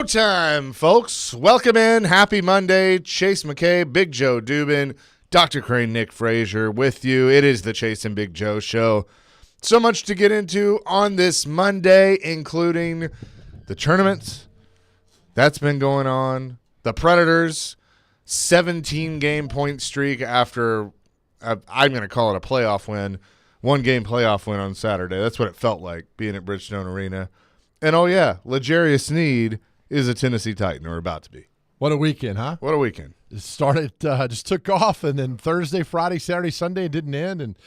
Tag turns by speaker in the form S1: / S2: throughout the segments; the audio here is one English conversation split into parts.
S1: Time, folks. Welcome in. Happy Monday. Chase McKay, Big Joe Dubin, Dr. Crane, Nick Frazier with you. It is the Chase and Big Joe show. So much to get into on this Monday, including the tournaments that's been going on, the Predators' 17-game point streak after, I'm going to call it a playoff win, one-game playoff win on Saturday. That's what it felt like being at Bridgestone Arena. And, oh, yeah, L'Jarius Sneed is a Tennessee Titan, or about to be.
S2: What a weekend, huh?
S1: What a weekend.
S2: It started, just took off, and then Thursday, Friday, Saturday, Sunday, it didn't end. And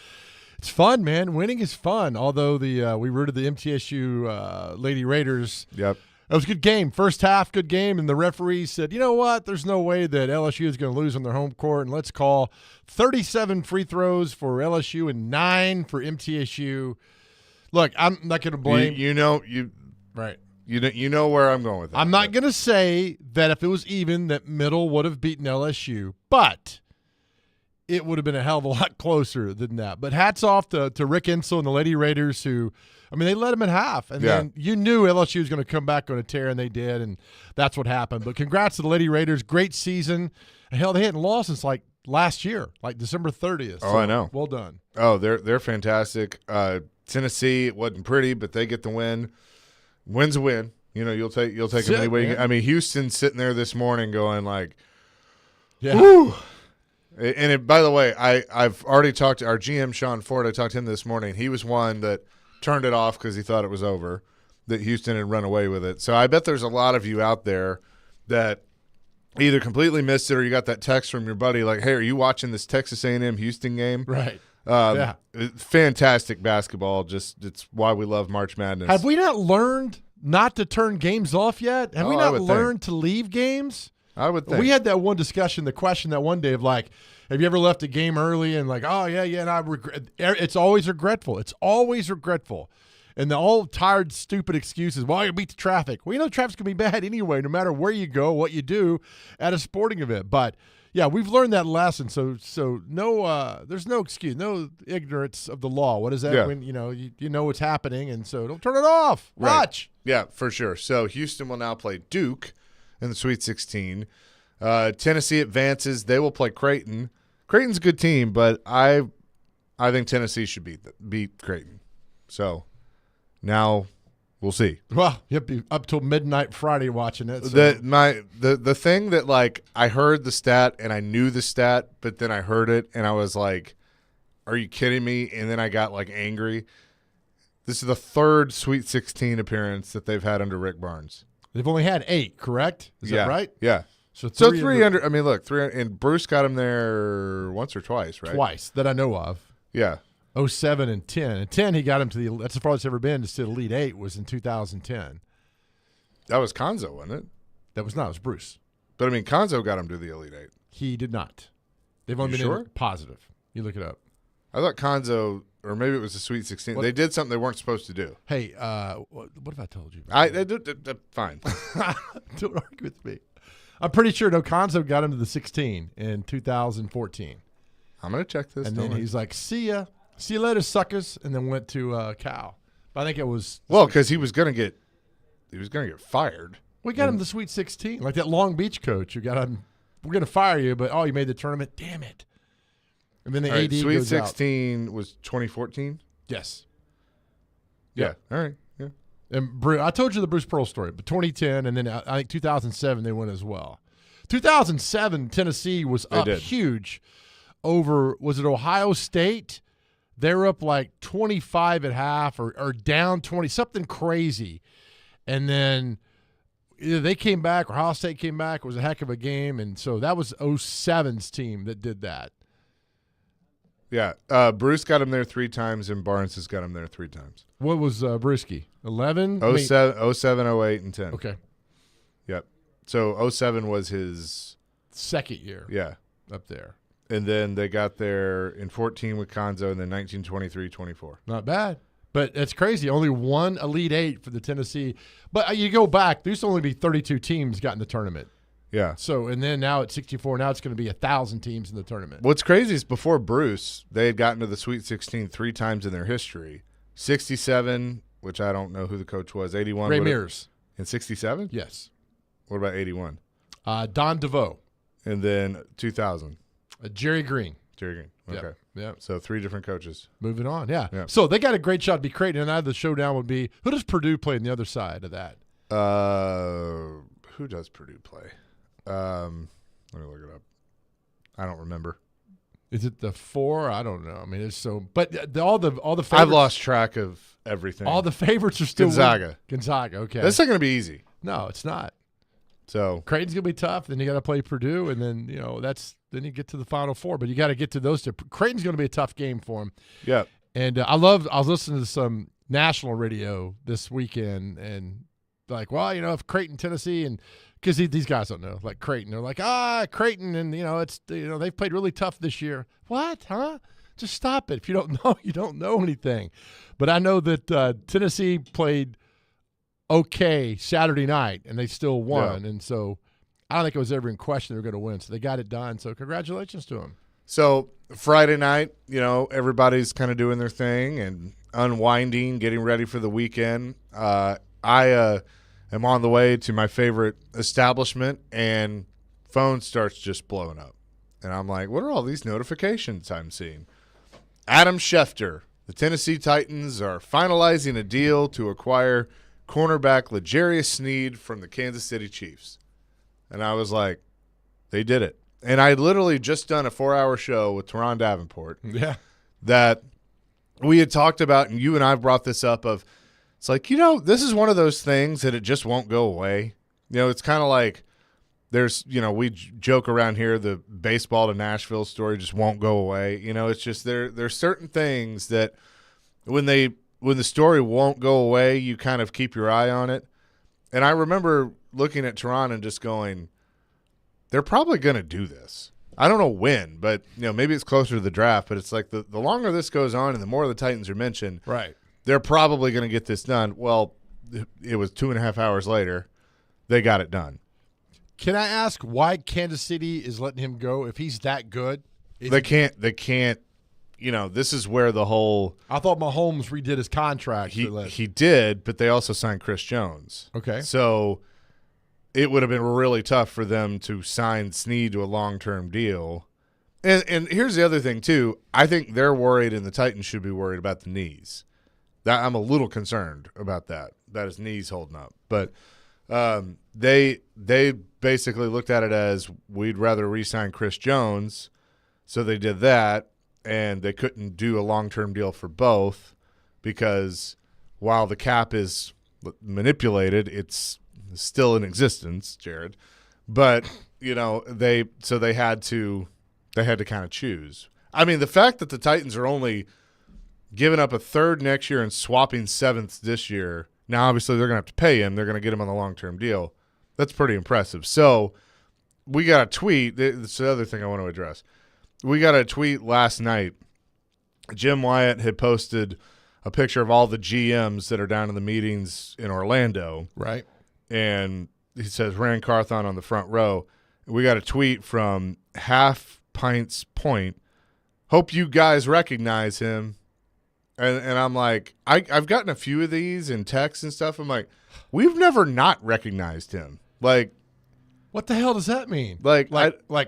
S2: it's fun, man. Winning is fun, although we rooted the MTSU Lady Raiders.
S1: Yep.
S2: It was a good game. First half, good game, and the referee said, you know what, there's no way that LSU is going to lose on their home court, and let's call 37 free throws for LSU and 9 for MTSU. Look, I'm not going to blame. Right.
S1: You know where I'm going with that.
S2: I'm not going to say that if it was even that Middle would have beaten LSU, but it would have been a hell of a lot closer than that. But hats off to Rick Insell and the Lady Raiders who, they let them in half. And then you knew LSU was going to come back on a tear, and they did, and that's what happened. But congrats to the Lady Raiders. Great season. And hell, they hadn't lost since like last year, like December 30th.
S1: Oh, I know.
S2: Well done.
S1: Oh, they're fantastic. Tennessee, it wasn't pretty, but they get the win. Win's a win. You'll take them any way. Houston's sitting there this morning going like,
S2: yeah.
S1: Woo. And by the way, I've already talked to our GM, Sean Ford. I talked to him this morning. He was one that turned it off because he thought it was over, that Houston had run away with it. So I bet there's a lot of you out there that either completely missed it or you got that text from your buddy like, hey, are you watching this Texas A&M Houston game?
S2: Right.
S1: Fantastic basketball. It's why we love March Madness.
S2: Have we not learned not to turn games off yet? Have we not learned to leave games?
S1: I would think.
S2: We had that one discussion, the question that one day of like, have you ever left a game early and like, oh, yeah, and I regret. It's always regretful. It's always regretful. And the all tired, stupid excuses, well, you beat the traffic. Well, traffic's going to be bad anyway, no matter where you go, what you do at a sporting event. But yeah, we've learned that lesson. So no, there's no excuse, no ignorance of the law. What is that?
S1: Yeah.
S2: When you know what's happening, and so don't turn it off.
S1: Right.
S2: Watch.
S1: Yeah, for sure. So Houston will now play Duke in the Sweet 16. Tennessee advances. They will play Creighton. Creighton's a good team, but I think Tennessee should beat Creighton. So now we'll see.
S2: Well, you'll be up till midnight Friday watching it. So.
S1: The thing that like I heard the stat and I knew the stat, but then I heard it and I was like, "Are you kidding me?" And then I got like angry. This is the third Sweet 16 appearance that they've had under Rick Barnes.
S2: They've only had 8, correct? Is that right?
S1: Yeah.
S2: So
S1: 300. I mean, look, 300, and Bruce got him there once or twice, right?
S2: Twice that I know of.
S1: Yeah.
S2: 07 and 10. And 10, he got him to that's the farthest it's ever been to the Elite 8 was in 2010.
S1: That was Konzo, wasn't it?
S2: That was not. It was Bruce.
S1: But, Konzo got him to the Elite 8.
S2: He did not. They've only been in positive. You look it up.
S1: I thought Konzo, or maybe it was the Sweet 16. They did something they weren't supposed to do.
S2: Hey, what have I told you?
S1: Fine.
S2: Don't argue with me. I'm pretty sure Konzo got him to the 16 in 2014.
S1: I'm going to check this.
S2: And then he's like, see ya. See you later, suckers, and then went to Cal. But I think it was
S1: because he was gonna get fired.
S2: We got him the Sweet 16, like that Long Beach coach who got him. We're gonna fire you, but you made the tournament. Damn it! And then the AD
S1: Sweet
S2: goes
S1: 16 out. Was 2014.
S2: Yes.
S1: Yeah. All right. Yeah.
S2: And I told you the Bruce Pearl story, but 2010, and then I think 2007 they went as well. 2007 Tennessee was up huge over. Was it Ohio State? They were up like 25 at half or down 20, something crazy. And then either they came back or Ohio State came back. It was a heck of a game. And so that was 07's team that did that.
S1: Yeah. Bruce got him there 3 times, and Barnes has got him there 3 times.
S2: What was Brewski? 11?
S1: 07, 08, and 10.
S2: Okay.
S1: Yep. So 07 was his
S2: second year.
S1: Yeah.
S2: Up there.
S1: And then they got there in 14 with Konzo, and then 19, 23, 24.
S2: Not bad. But it's crazy. Only one Elite 8 for the Tennessee. But you go back, there used to only be 32 teams got in the tournament.
S1: Yeah.
S2: So, and then now it's 64. Now it's going to be 1,000 teams in the tournament.
S1: What's crazy is before Bruce, they had gotten to the Sweet 16 3 times in their history. 67, which I don't know who the coach was. 81.
S2: Ray Mears.
S1: In 67?
S2: Yes.
S1: What about 81?
S2: Don DeVoe.
S1: And then 2000?
S2: Jerry Green.
S1: Jerry Green. Okay.
S2: Yep.
S1: So 3 different coaches.
S2: Moving on, yeah.
S1: Yep.
S2: So they got a great shot to be Creighton, and now the showdown would be, who does Purdue play on the other side of that?
S1: Who does Purdue play? Let me look it up. I don't remember.
S2: Is it the 4? I don't know. I mean, it's so. But all the favorites.
S1: I've lost track of everything.
S2: All the favorites are still
S1: Gonzaga.
S2: Gonzaga. Okay.
S1: That's not going to be easy.
S2: No, it's not.
S1: So
S2: Creighton's gonna be tough. Then you got to play Purdue, and then then you get to the Final Four. But you got to get to those two. Creighton's gonna be a tough game for them.
S1: Yeah.
S2: And I was listening to some national radio this weekend, and like, well, if Creighton, Tennessee, and because these guys don't know, like Creighton, they're like, Creighton, and it's they've played really tough this year. What? Huh? Just stop it. If you don't know, you don't know anything. But I know that Tennessee played okay Saturday night, and they still won. Yeah. And so I don't think it was ever in question they were going to win. So they got it done. So congratulations to them.
S1: So Friday night, everybody's kind of doing their thing and unwinding, getting ready for the weekend. I am on the way to my favorite establishment, and phone starts just blowing up. And I'm like, what are all these notifications I'm seeing? Adam Schefter, the Tennessee Titans are finalizing a deal to acquire cornerback L'Jarius Sneed from the Kansas City Chiefs. And I was like, they did it. And I had literally just done a 4-hour show with Teron Davenport.
S2: Yeah.
S1: That we had talked about, and you and I brought this up of, it's like, this is one of those things that it just won't go away. It's kind of like there's, we joke around here, the baseball to Nashville story just won't go away. It's just there's certain things that when the story won't go away, you kind of keep your eye on it. And I remember looking at Teron and just going, they're probably going to do this. I don't know when, but maybe it's closer to the draft, but it's like the longer this goes on and the more the Titans are mentioned,
S2: right,
S1: they're probably going to get this done. Well, it was 2.5 hours later. They got it done.
S2: Can I ask why Kansas City is letting him go if he's that good?
S1: They can't. This is where the whole –
S2: I thought Mahomes redid his contract.
S1: He did, but they also signed Chris Jones.
S2: Okay.
S1: So it would have been really tough for them to sign Sneed to a long-term deal. And here's the other thing, too. I think they're worried, and the Titans should be worried about the knees. I'm a little concerned about that his knees holding up. But they basically looked at it as we'd rather re-sign Chris Jones, so they did that. And they couldn't do a long-term deal for both because while the cap is manipulated, it's still in existence, Jared. But, they had to kind of choose. I mean, the fact that the Titans are only giving up a third next year and swapping sevenths this year, now obviously they're going to have to pay him. They're going to get him on the long-term deal. That's pretty impressive. So we got a tweet. That's the other thing I want to address. We got a tweet last night. Jim Wyatt had posted a picture of all the GMs that are down in the meetings in Orlando.
S2: Right.
S1: And he says, Rand Carthon on the front row. We got a tweet from Half Pints Point. Hope you guys recognize him. And I'm like, I've gotten a few of these in text and stuff. I'm like, we've never not recognized him. Like,
S2: what the hell does that mean?
S1: Like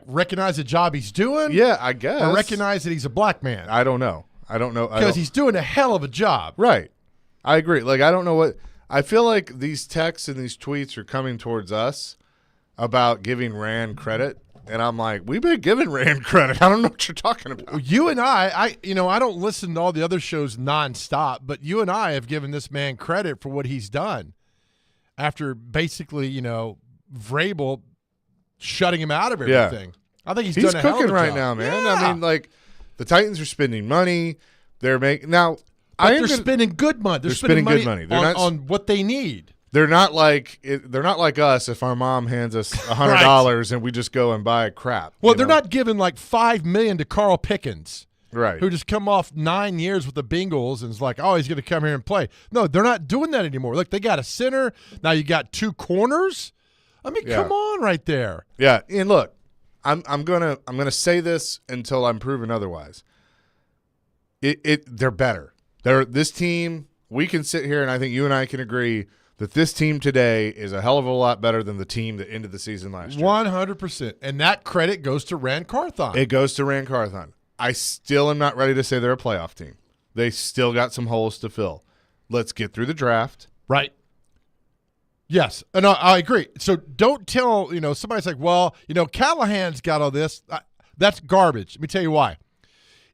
S2: recognize the job he's doing?
S1: Yeah, I guess.
S2: Or recognize that he's a black man?
S1: I don't know.
S2: Because he's doing a hell of a job.
S1: Right. I agree. Like, I don't know what – I feel like these texts and these tweets are coming towards us about giving Rand credit. And I'm like, we've been giving Rand credit. I don't know what you're talking about.
S2: You and I don't listen to all the other shows nonstop, but you and I have given this man credit for what he's done after basically, Vrabel – shutting him out of everything. Yeah. I think he's done a hell of a
S1: cooking right
S2: job.
S1: now, man.
S2: Yeah.
S1: I mean, like, the Titans are spending money. They're making now.
S2: They're spending good money. They're spending
S1: good money. They're not
S2: on what they need.
S1: They're not like us. If our mom hands us $100 and we just go and buy crap.
S2: Well, they're not giving like $5 million to Carl Pickens,
S1: right?
S2: Who just come off 9 years with the Bengals and is like, oh, he's going to come here and play. No, they're not doing that anymore. Look, they got a center now. You got 2 corners. I mean, come on, right there.
S1: Yeah, and look, I'm gonna say this until I'm proven otherwise. They're better. This team. We can sit here and I think you and I can agree that this team today is a hell of a lot better than the team that ended the season last year.
S2: 100%. And that credit goes to Rand Carthon.
S1: It goes to Rand Carthon. I still am not ready to say they're a playoff team. They still got some holes to fill. Let's get through the draft.
S2: Right. Yes, and I agree. So don't tell, somebody's like, well, Callahan's got all this. That's garbage. Let me tell you why.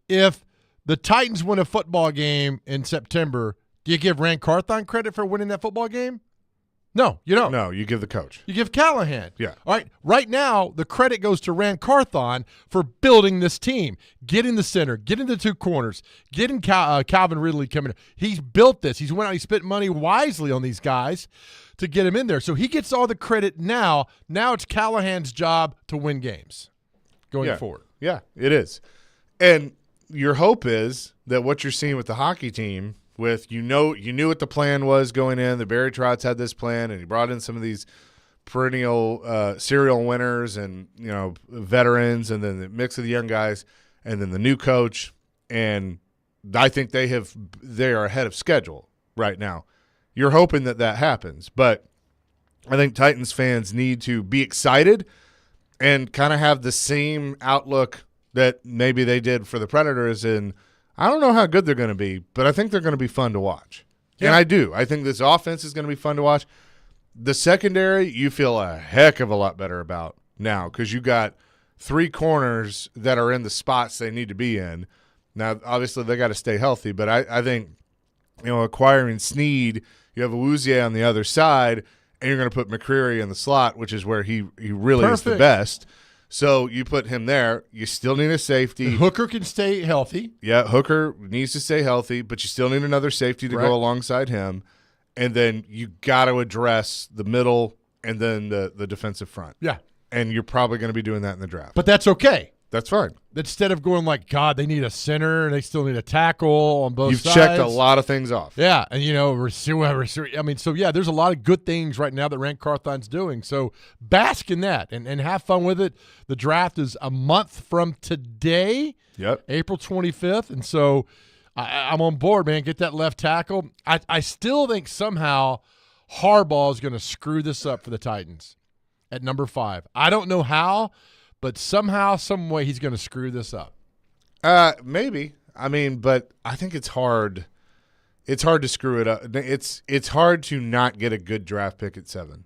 S2: If the Titans win a football game in September, do you give Rand Carthon credit for winning that football game? No, you don't.
S1: No, you give the coach.
S2: You give Callahan.
S1: Yeah.
S2: All right. Right now, the credit goes to Rand Carthon for building this team, getting the center, getting the two corners, getting Calvin Ridley coming in. He's built this. He's went out. He spent money wisely on these guys to get him in there. So he gets all the credit now. Now it's Callahan's job to win games going forward.
S1: Yeah, it is. And your hope is that what you're seeing with the hockey team, with you knew what the plan was going in. The Barry Trotz had this plan, and he brought in some of these perennial serial winners and veterans, and then the mix of the young guys, and then the new coach. And I think they are ahead of schedule right now. You're hoping that happens, but I think Titans fans need to be excited and kind of have the same outlook that maybe they did for the Predators. And I don't know how good they're going to be, but I think they're going to be fun to watch. Yeah. And I do. I think this offense is going to be fun to watch. The secondary, you feel a heck of a lot better about now because you got three corners that are in the spots they need to be in. Now, obviously, they got to stay healthy, but I think acquiring Sneed, you have Awuzie on the other side, and you're going to put McCreary in the slot, which is where he really is the best. So you put him there. You still need a safety.
S2: And Hooker can stay healthy.
S1: Yeah, Hooker needs to stay healthy, but you still need another safety to go alongside him. And then you got to address the middle and then the defensive front.
S2: Yeah.
S1: And you're probably going to be doing that in the draft.
S2: But that's okay.
S1: That's fine.
S2: Instead of going like, God, they need a center, they still need a tackle on both sides.
S1: You've checked a lot of things off.
S2: Yeah, and there's a lot of good things right now that Rand Carthon's doing. So bask in that and have fun with it. The draft is a month from today.
S1: Yep.
S2: April 25th. And so I'm on board, man. Get that left tackle. I still think somehow Harbaugh is going to screw this up for the Titans at number 5. I don't know how, but somehow, some way, he's going to screw this up.
S1: Maybe. I mean, but I think it's hard. It's hard to screw it up. It's hard to not get a good draft pick at 7.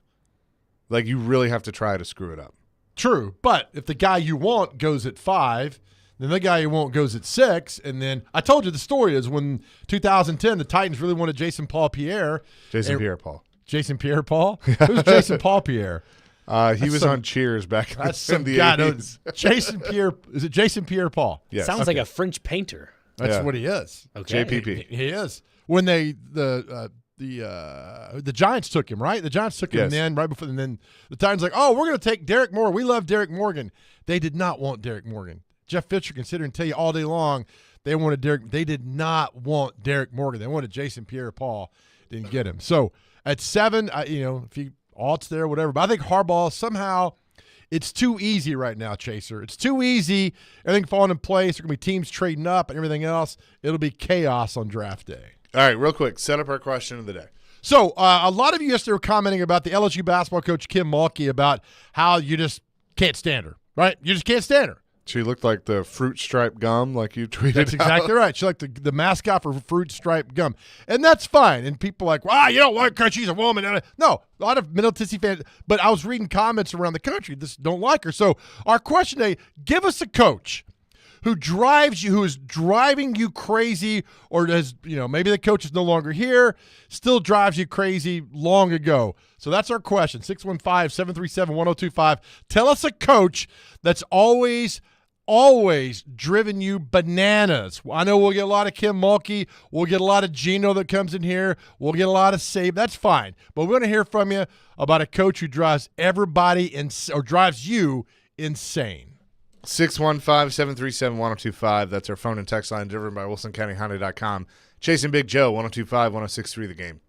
S1: Like, you really have to try to screw it up.
S2: True, but if the guy you want goes at 5, then the guy you want goes at 6, and then I told you the story is when 2010 the Titans really wanted Jason Pierre-Paul.
S1: Jason Pierre-Paul.
S2: Jason Pierre-Paul? Who's Jason Pierre?
S1: He was on Cheers back in the 80s.
S2: Jason Pierre. Is it Jason Pierre-Paul?
S3: Yes. Sounds like a French painter.
S2: That's what he is.
S3: Okay.
S1: JPP.
S2: He is. When the Giants took him, right? The Giants took him then right before, and then the Titans like, oh, we're going to take Derek Moore. We love Derek Morgan. They did not want Derek Morgan. Jeff Fisher can sit here and tell you all day long they wanted Derek. They did not want Derek Morgan. They wanted Jason Pierre-Paul. Didn't get him. So at 7, if you odds there, whatever. But I think Harbaugh somehow it's too easy right now, Chaser. It's too easy. Everything falling in place. There are going to be teams trading up and everything else. It'll be chaos on draft day.
S1: All right, real quick, set up our question of the day.
S2: So a lot of you yesterday were commenting about the LSU basketball coach Kim Mulkey about how you just can't stand her, right? You just can't stand her.
S1: She looked like the fruit stripe gum, like you tweeted.
S2: That's exactly right. She like the mascot for fruit stripe gum, and that's fine. And people are like, "Wow, you don't like her because she's a woman." No, a lot of Middle Tennessee fans. But I was reading comments around the country that don't like her. So our question today: give us a coach who drives you, who is driving you crazy, or does maybe the coach is no longer here, still drives you crazy long ago. So that's our question: 615-737-1025. Tell us a coach that's always driven you bananas. I know we'll get a lot of Kim Mulkey. We'll get a lot of Gino that comes in here. We'll get a lot of Save. That's fine. But we want to hear from you about a coach who drives everybody or drives you insane.
S1: 615-737-1025. That's our phone and text line driven by WilsonCountyHonda.com. Chasing Big Joe, 102.5, 106.3 The Game.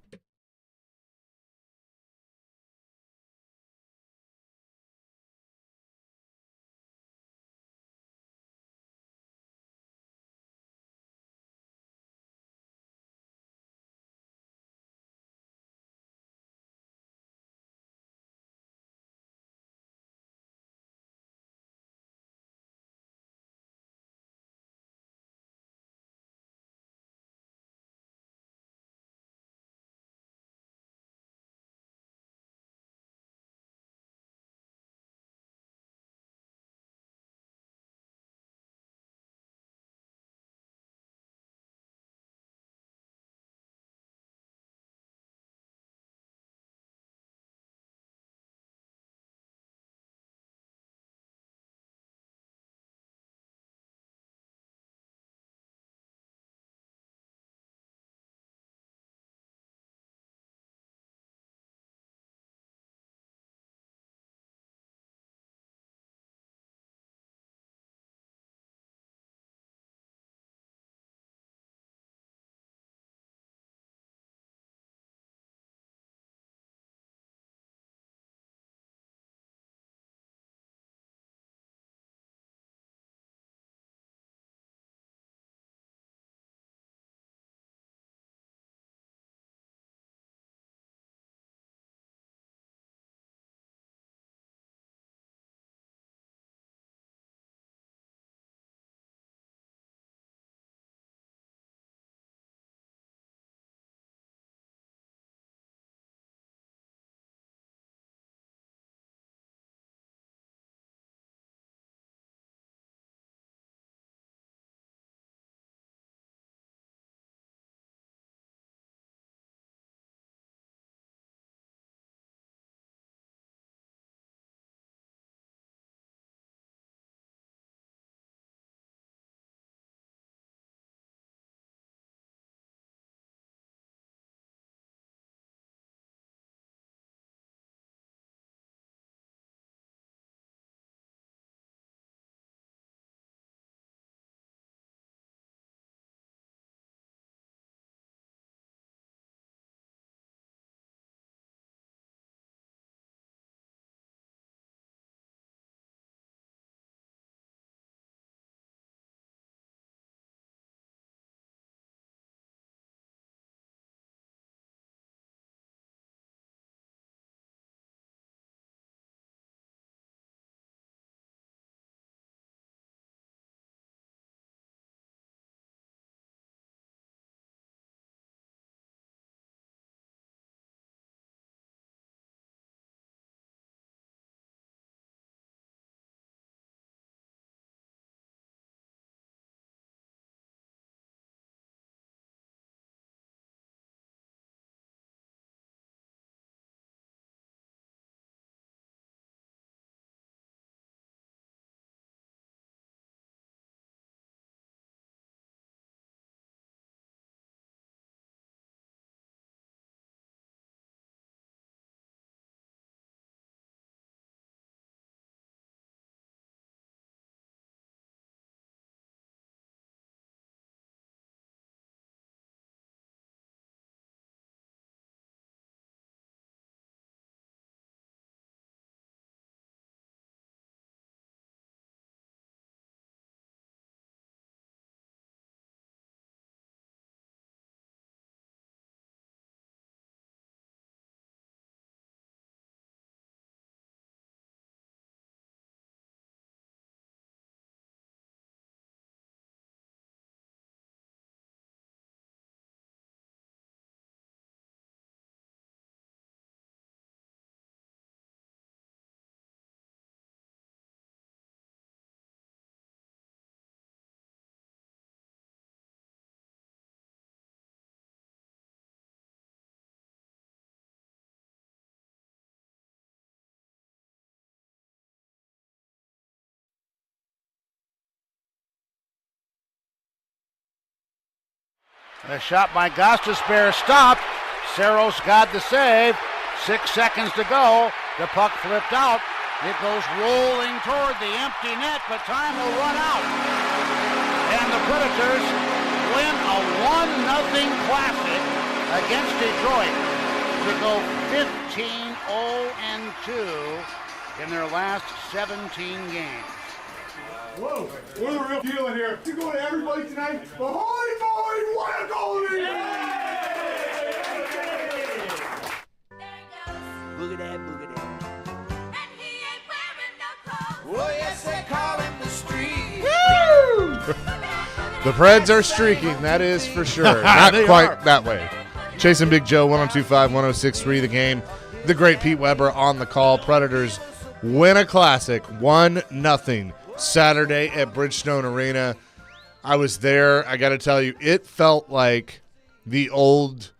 S4: A shot by Gostisbehere stopped. Saros got the save. 6 seconds to go. The puck flipped out. It goes rolling toward the empty net, but time will run out. And the Predators win a 1-0 classic against Detroit to go 15-0-2 in their last 17 games.
S5: Whoa, we're the real deal in here. You going to everybody tonight? The Holy Moly, what a goalie!
S6: Look at that, look at that.
S7: And he ain't wearing no clothes.
S6: Oh, yes, they call him the street.
S1: The Preds are streaking, that is for sure. Not quite that way. Chasing Big Joe, 102.5, 106.3 the game. The great Pete Weber on the call. Predators win a classic, 1-0. Saturday at Bridgestone Arena. I was there. I got to tell you, it felt like the old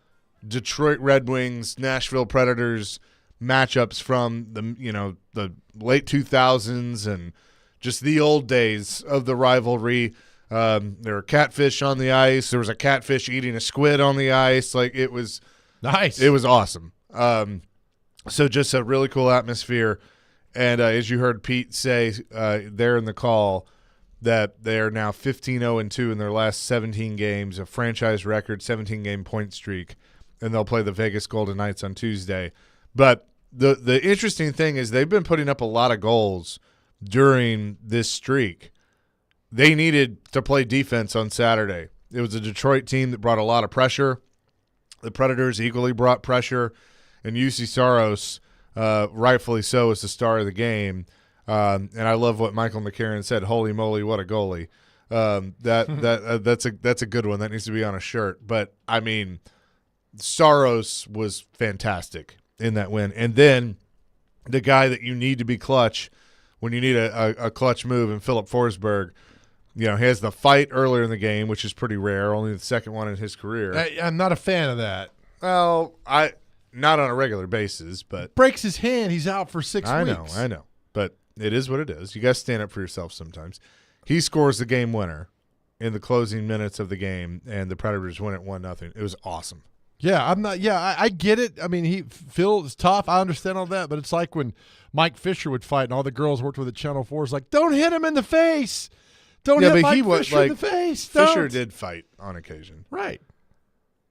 S1: Detroit Red Wings, Nashville Predators matchups from the late 2000s and just the old days of the rivalry. There were catfish on the ice. There was a catfish eating a squid on the ice. Like, it was
S2: nice.
S1: It was awesome. So just a really cool atmosphere. And as you heard Pete say there in the call, that they are now 15-0-2 in their last 17 games, a franchise record 17-game point streak, and they'll play the Vegas Golden Knights on Tuesday. But the interesting thing is they've been putting up a lot of goals during this streak. They needed to play defense on Saturday. It was a Detroit team that brought a lot of pressure. The Predators equally brought pressure, and UC Saros, rightfully so, is the star of the game. And I love what Michael McCarron said. Holy moly, what a goalie! That's a good one. That needs to be on a shirt. But I mean, Saros was fantastic in that win. And then the guy that you need to be clutch when you need a clutch move, in Philip Forsberg. He has the fight earlier in the game, which is pretty rare. Only the second one in his career.
S2: I'm not a fan of that.
S1: Well, not on a regular basis, but
S2: breaks his hand. He's out for 6 weeks.
S1: I know. But it is what it is. You got to stand up for yourself sometimes. He scores the game winner in the closing minutes of the game, and the Predators win it 1-0. It was awesome.
S2: Yeah, I get it. I mean, Phil is tough. I understand all that, but it's like when Mike Fisher would fight, and all the girls worked with at Channel 4 is like, don't hit him in the face. Don't hit Mike Fisher in the face.
S1: Fisher did fight on occasion.
S2: Right.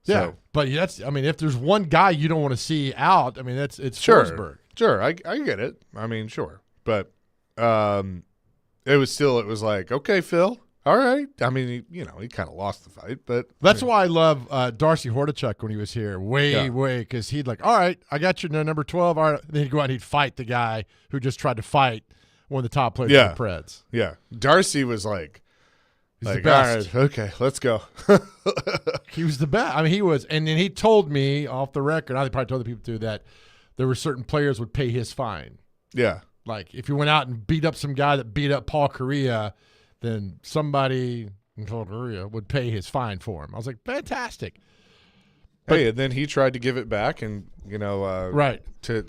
S2: Yeah, but if there's one guy you don't want to see out, it's Forsberg.
S1: Sure, I get it. Sure. But it was like, okay, Phil, all right. He kind of lost the fight, but
S2: that's why I love Darcy Hordichuk when he was here, because he'd like, all right, I got you number 12. All right, then he'd go out and he'd fight the guy who just tried to fight one of the top players in the Preds.
S1: Yeah, Darcy was like,
S2: he's the best.
S1: All right, okay, let's go.
S2: He was the best. He was, and then he told me off the record, I probably told the people too, that there were certain players would pay his fine.
S1: Yeah.
S2: Like if you went out and beat up some guy that beat up Paul Correa, then somebody in Paul Correa would pay his fine for him. I was like, fantastic.
S1: And then he tried to give it back, and
S2: right
S1: to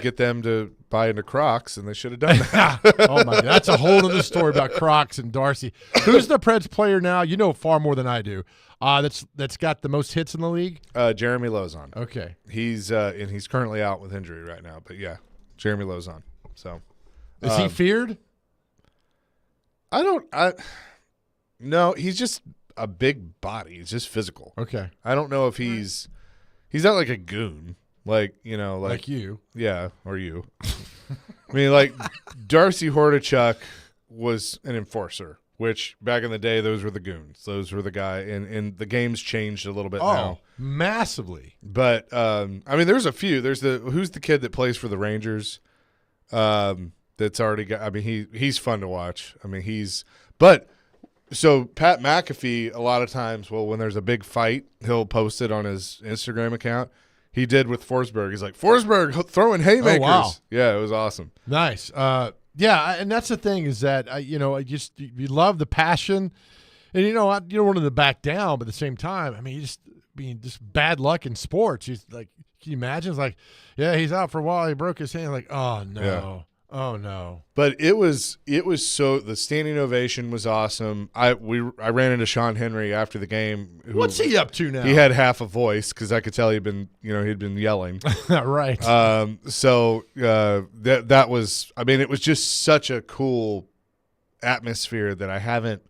S1: get them to buy into Crocs, and they should have done that.
S2: Oh my God, that's a whole other story about Crocs and Darcy. Who's the Preds player now? You know far more than I do. That's got the most hits in the league.
S1: Jeremy Lauzon.
S2: Okay,
S1: he's currently out with injury right now, but yeah, Jeremy Lauzon. So,
S2: is he feared?
S1: No, he's just a big body. He's just physical.
S2: Okay.
S1: I don't know if he's not like a goon, like
S2: you.
S1: Yeah, or you. Darcy Hordichuk was an enforcer, which back in the day, those were the goons. Those were the guy, and the game's changed a little bit now.
S2: Massively.
S1: But there's a few. There's who's the kid that plays for the Rangers? That's already got. He's fun to watch. So Pat McAfee, a lot of times, when there's a big fight, he'll post it on his Instagram account. He did with Forsberg. He's like, Forsberg throwing haymakers. Oh, wow. Yeah, it was awesome.
S2: Nice. And that's the thing is that, you love the passion. And, you don't want him to back down, but at the same time, just bad luck in sports. He's like, can you imagine? It's like, yeah, he's out for a while. He broke his hand. Like, oh, no.
S1: Yeah.
S2: Oh no!
S1: But it was so the standing ovation was awesome. I ran into Sean Henry after the game.
S2: What's he up to now?
S1: He had half a voice because I could tell he'd been yelling.
S2: Right.
S1: That was. I mean, it was just such a cool atmosphere that I haven't.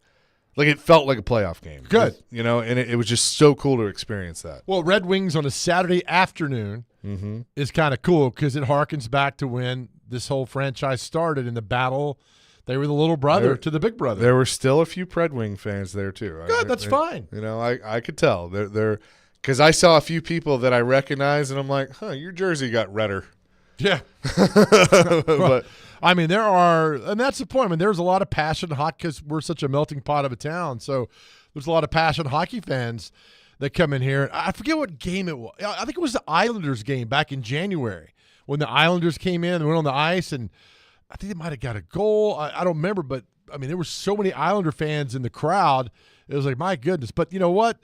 S1: Like, it felt like a playoff game.
S2: Good.
S1: And it was just so cool to experience that.
S2: Well, Red Wings on a Saturday afternoon is kind of cool because it harkens back to when this whole franchise started in the battle. They were the little brother to the big brother.
S1: There were still a few Pred Wing fans there, too.
S2: Good, that's fine.
S1: I could tell. They're because I saw a few people that I recognized, and I'm like, your jersey got redder.
S2: Yeah.
S1: But
S2: I mean, there are, and that's the point. I mean, there's a lot of passionate hockey because we're such a melting pot of a town. So there's a lot of passionate hockey fans that come in here. I forget what game it was. I think it was the Islanders game back in January when the Islanders came in and went on the ice, and I think they might have got a goal. I don't remember, but, I mean, there were so many Islander fans in the crowd. It was like, my goodness. But you know what?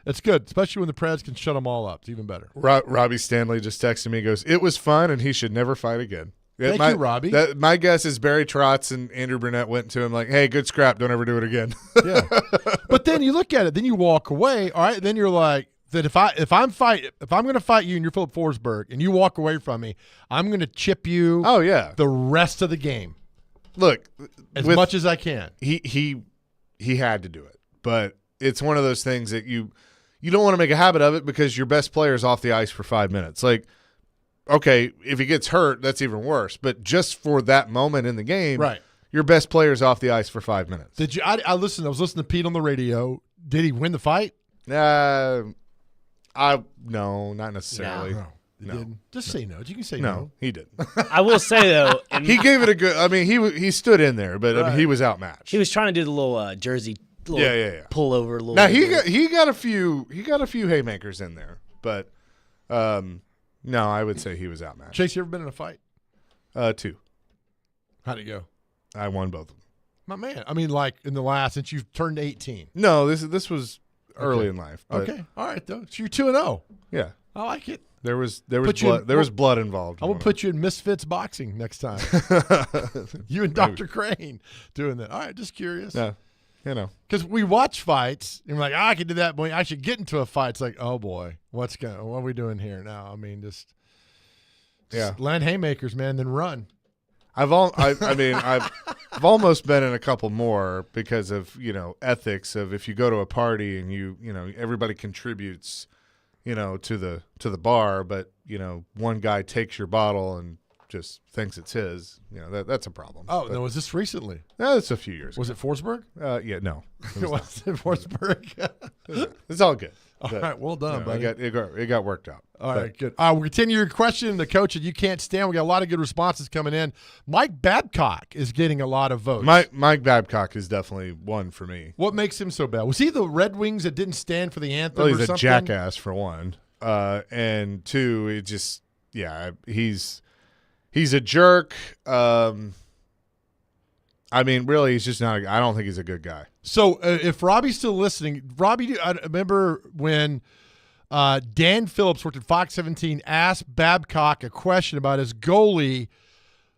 S2: It's good, especially when the Preds can shut them all up. It's even better.
S1: Robbie Stanley just texted me, goes, it was fun, and he should never fight again.
S2: Thank you, Robbie.
S1: My guess is Barry Trotz and Andrew Burnett went to him like, hey, good scrap. Don't ever do it again.
S2: Yeah. But then you look at it. Then you walk away. All right. Then you're like, that if I'm going to fight you and you're Philip Forsberg and you walk away from me, I'm going to chip you.
S1: Oh yeah.
S2: The rest of the game.
S1: Look,
S2: as much as I can.
S1: He had to do it, but it's one of those things that you don't want to make a habit of it because your best player is off the ice for 5 minutes. Like, okay, if he gets hurt, that's even worse. But just for that moment in the game,
S2: right,
S1: your best player is off the ice for 5 minutes.
S2: Did you? I listened. I was listening to Pete on the radio. Did he win the fight?
S1: No, not necessarily.
S2: No. He didn't. Just say no. You can say
S1: no. He didn't.
S3: I will say though,
S1: he gave it a good. I mean, he stood in there, but I mean, he was outmatched.
S3: He was trying to do the little jersey. Pull over a little.
S1: Now he got a few haymakers in there, but no, I would say he was outmatched.
S2: Chase, you ever been in a fight?
S1: 2.
S2: How'd it go?
S1: I won both of them.
S2: My man. I mean, like in the last since you've turned 18.
S1: No, this was early in life.
S2: Okay, all right though. So you're 2-0.
S1: Yeah,
S2: I like it.
S1: There was blood. There was blood involved.
S2: I'm gonna put you in Misfits boxing next time. You and Dr. Crane doing that. All right, just curious.
S1: Yeah.
S2: Because we watch fights and we're like, I could do that, but I should get into a fight. It's like, oh boy, what are we doing here now? I mean, just land haymakers, man, then run.
S1: I've almost been in a couple more because of ethics of if you go to a party and everybody contributes to the bar, but one guy takes your bottle and just thinks it's his, that's a problem.
S2: Oh, no, was this recently?
S1: No, it's a few years.
S2: Was it Forsberg?
S1: Yeah, no.
S2: Was it Forsberg?
S1: It's all good.
S2: All right, well done, buddy.
S1: It got worked out.
S2: All right, good. We'll continue your question, the coach that you can't stand. We got a lot of good responses coming in. Mike Babcock is getting a lot of votes.
S1: Mike Babcock is definitely one for me.
S2: What makes him so bad? Was he the Red Wings that didn't stand for the anthem
S1: or something?
S2: He's
S1: a jackass for one. And two, it just, he's a jerk. I mean, really, he's just not. I don't think he's a good guy.
S2: So, if Robbie's still listening, Robbie, I remember when Dan Phillips worked at Fox 17, asked Babcock a question about his goalie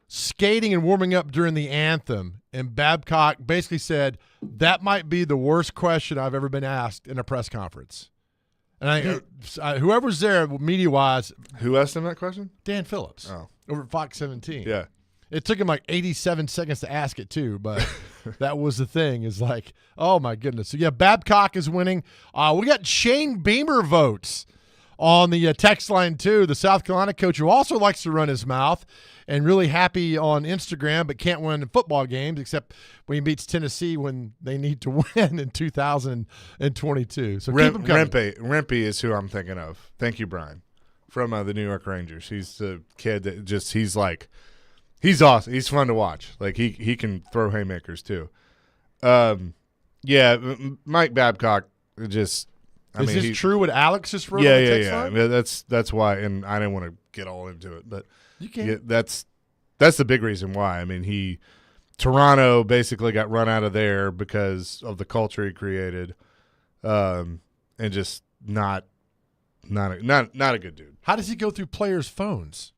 S2: skating and warming up during the anthem, and Babcock basically said that might be the worst question I've ever been asked in a press conference. And whoever's there, media-wise,
S1: who asked him that question?
S2: Dan Phillips over at Fox 17.
S1: Yeah.
S2: It took him like 87 seconds to ask it, too, but that was the thing. Is like, oh, my goodness. So, Babcock is winning. We got Shane Beamer votes on the text line, too, the South Carolina coach who also likes to run his mouth and really happy on Instagram but can't win in football games except when he beats Tennessee when they need to win in 2022. So keep him coming.
S1: Rempe is who I'm thinking of. Thank you, Brian, from the New York Rangers. He's the kid that just he's awesome. He's fun to watch. Like he can throw haymakers too. Mike Babcock just.
S2: Is this true what Alex just wrote?
S1: Yeah. That's why, and I didn't want to get all into it, but
S2: you can.
S1: Yeah, that's the big reason why. I mean, Toronto basically got run out of there because of the culture he created, and just not a good dude.
S2: How does he go through players' phones?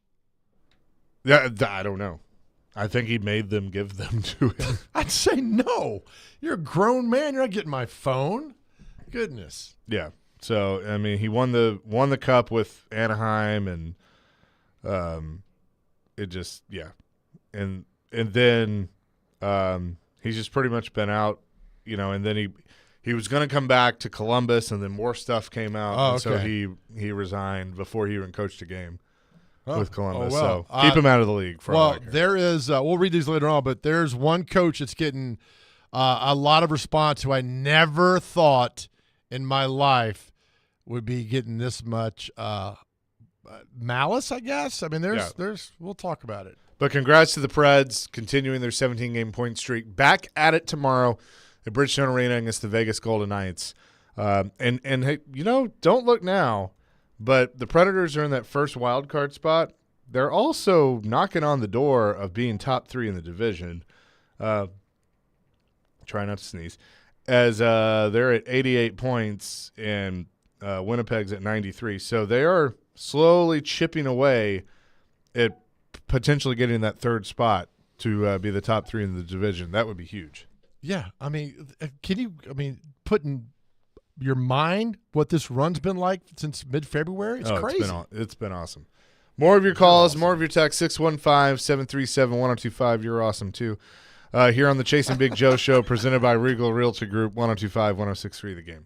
S1: Yeah, I don't know. I think he made them give them to him.
S2: I'd say no. You're a grown man. You're not getting my phone. Goodness.
S1: Yeah. So I mean, he won the cup with Anaheim, and it just and then he's just pretty much been out, and then he was going to come back to Columbus, and then more stuff came out, and so he resigned before he even coached a game with Columbus. So keep him out of the league.
S2: There is we'll read these later on, but there's one coach that's getting a lot of response who I never thought in my life would be getting this much malice, I guess. I mean, there's we'll talk about it.
S1: But congrats to the Preds, continuing their 17-game point streak. Back at it tomorrow at Bridgestone Arena against the Vegas Golden Knights. And hey, don't look now, but the Predators are in that first wild card spot. They're also knocking on the door of being top 3 in the division. Try not to sneeze. As they're at 88 points and Winnipeg's at 93. So they are slowly chipping away at potentially getting that third spot to be the top 3 in the division. That would be huge.
S2: Yeah. I mean, put in your mind what this run's been like since mid-February? It's crazy.
S1: It's been awesome. More of your calls, more of your texts, 615-737-1025. You're awesome, too. Here on the Chase and Big Joe Show, presented by Regal Realty Group, 102.5, 106.3 The Game.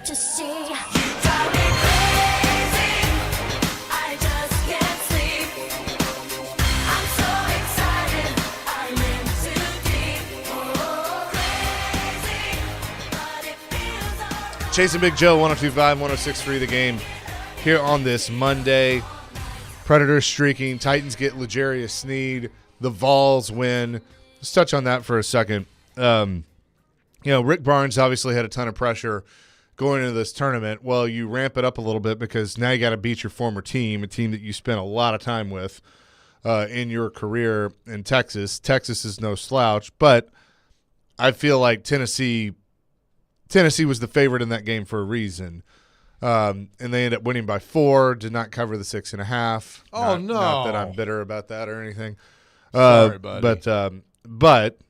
S7: to see. You drive me crazy. I just can't sleep. I'm so excited. I'm in too deep. Oh, crazy, but it feels alright.
S1: Chasing Big Joe, 102.5, 106.3 The Game here on this Monday. Predators streaking. Titans get L'Jarius Sneed. The Vols win. Let's touch on that for a second. Rick Barnes obviously had a ton of pressure going into this tournament. Well, you ramp it up a little bit because now you got to beat your former team, a team that you spent a lot of time with in your career in Texas. Texas is no slouch, but I feel like Tennessee was the favorite in that game for a reason. And they ended up winning by 4, did not cover the 6.5.
S2: Oh,
S1: no.
S2: no.
S1: Not that I'm bitter about that or anything.
S2: Sorry, buddy.
S1: But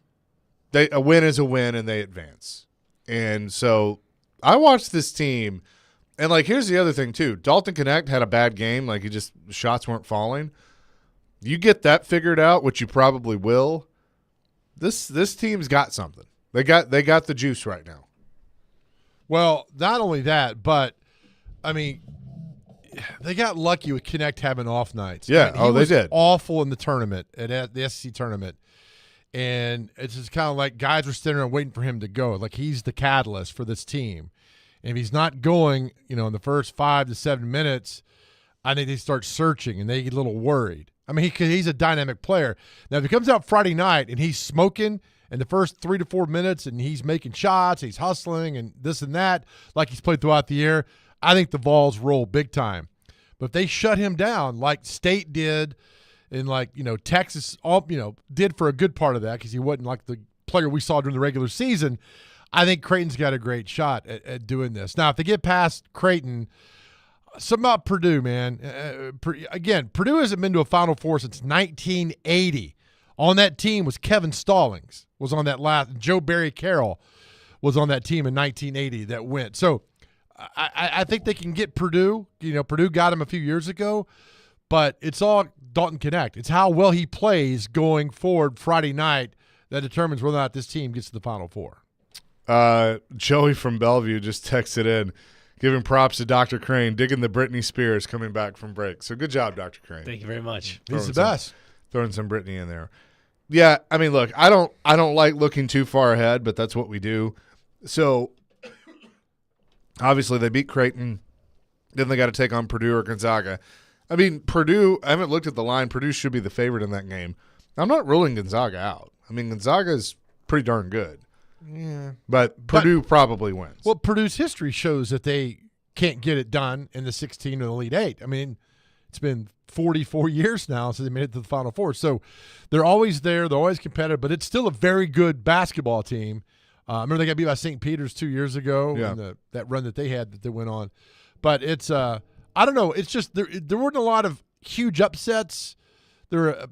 S1: a win is a win, and they advance. And so I watched this team, and, here's the other thing, too. Dalton Connect had a bad game. Shots weren't falling. You get that figured out, which you probably will. This team's got something. They got the juice right now.
S2: Well, not only that, but, they got lucky with Connect having off nights.
S1: Yeah,
S2: he
S1: they did.
S2: Awful in the tournament, at the SEC tournament. And it's just kind of like guys were sitting around waiting for him to go. Like he's the catalyst for this team. And if he's not going, in the first 5 to 7 minutes, I think they start searching and they get a little worried. He's a dynamic player. Now, if he comes out Friday night and he's smoking in the first 3 to 4 minutes and he's making shots, he's hustling and this and that, like he's played throughout the year, I think the Vols roll big time. But if they shut him down like State did and Texas did for a good part of that because he wasn't like the player we saw during the regular season, I think Creighton's got a great shot at doing this. Now, if they get past Creighton, something about Purdue, man. Again, Purdue hasn't been to a Final Four since 1980. On that team was Kevin Stallings, was on that last. Joe Barry Carroll was on that team in 1980 that went. So I think they can get Purdue. Purdue got him a few years ago, but it's all Dalton Connect. It's how well he plays going forward Friday night that determines whether or not this team gets to the Final Four.
S1: Joey from Bellevue just texted in, giving props to Dr. Crane, digging the Britney Spears coming back from break. So good job, Dr. Crane.
S3: Thank you very much.
S2: He's the best.
S1: Throwing some Britney in there. Yeah, look, I don't like looking too far ahead, but that's what we do. So obviously they beat Creighton. Then they got to take on Purdue or Gonzaga. Purdue, I haven't looked at the line. Purdue should be the favorite in that game. I'm not ruling Gonzaga out. Gonzaga is pretty darn good.
S2: Yeah.
S1: But Purdue probably wins.
S2: Well, Purdue's history shows that they can't get it done in the 16 or the Elite Eight. It's been 44 years now since they made it to the Final Four. So they're always there. They're always competitive, but it's still a very good basketball team. Remember they got beat by St. Peter's 2 years ago in that run that they had that they went on. But it's I don't know. It's just there weren't a lot of huge upsets. There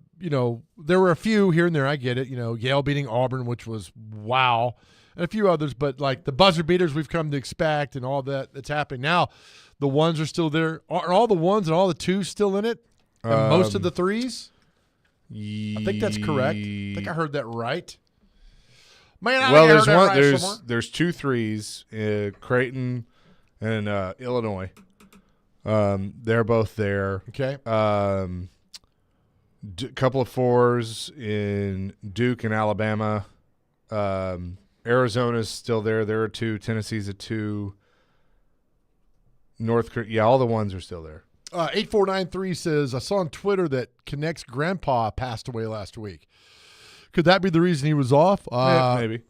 S2: were a few here and there. I get it. Yale beating Auburn, which was wow, and a few others. But like the buzzer beaters we've come to expect and all that's happening now. The ones are still there. Are all the ones and all the twos still in it? And most of the threes? I think that's correct. I think I heard that right. Man,
S1: there's 2 threes, Creighton and Illinois. They're both there.
S2: Okay.
S1: Couple of 4s in Duke and Alabama. Arizona's still there. There are 2. Tennessee's a 2. North Korea, all the ones are still there.
S2: 8493 says, I saw on Twitter that Connect's grandpa passed away last week. Could that be the reason he was off?
S1: Maybe.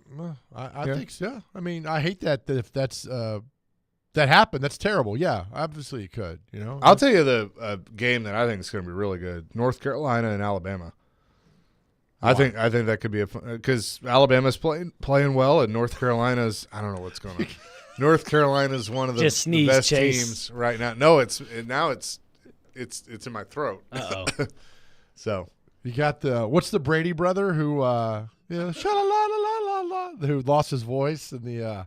S2: I think so. I hate that if that's that happened. That's terrible. Yeah, obviously it could.
S1: I'll tell you the game that I think is going to be really good: North Carolina and Alabama. I think that could be because Alabama's playing well and North Carolina's I don't know what's going on. North Carolina's one of the best teams right now. No, it's in my throat.
S3: Uh-oh.
S1: So
S2: you got what's the Brady brother who who lost his voice in the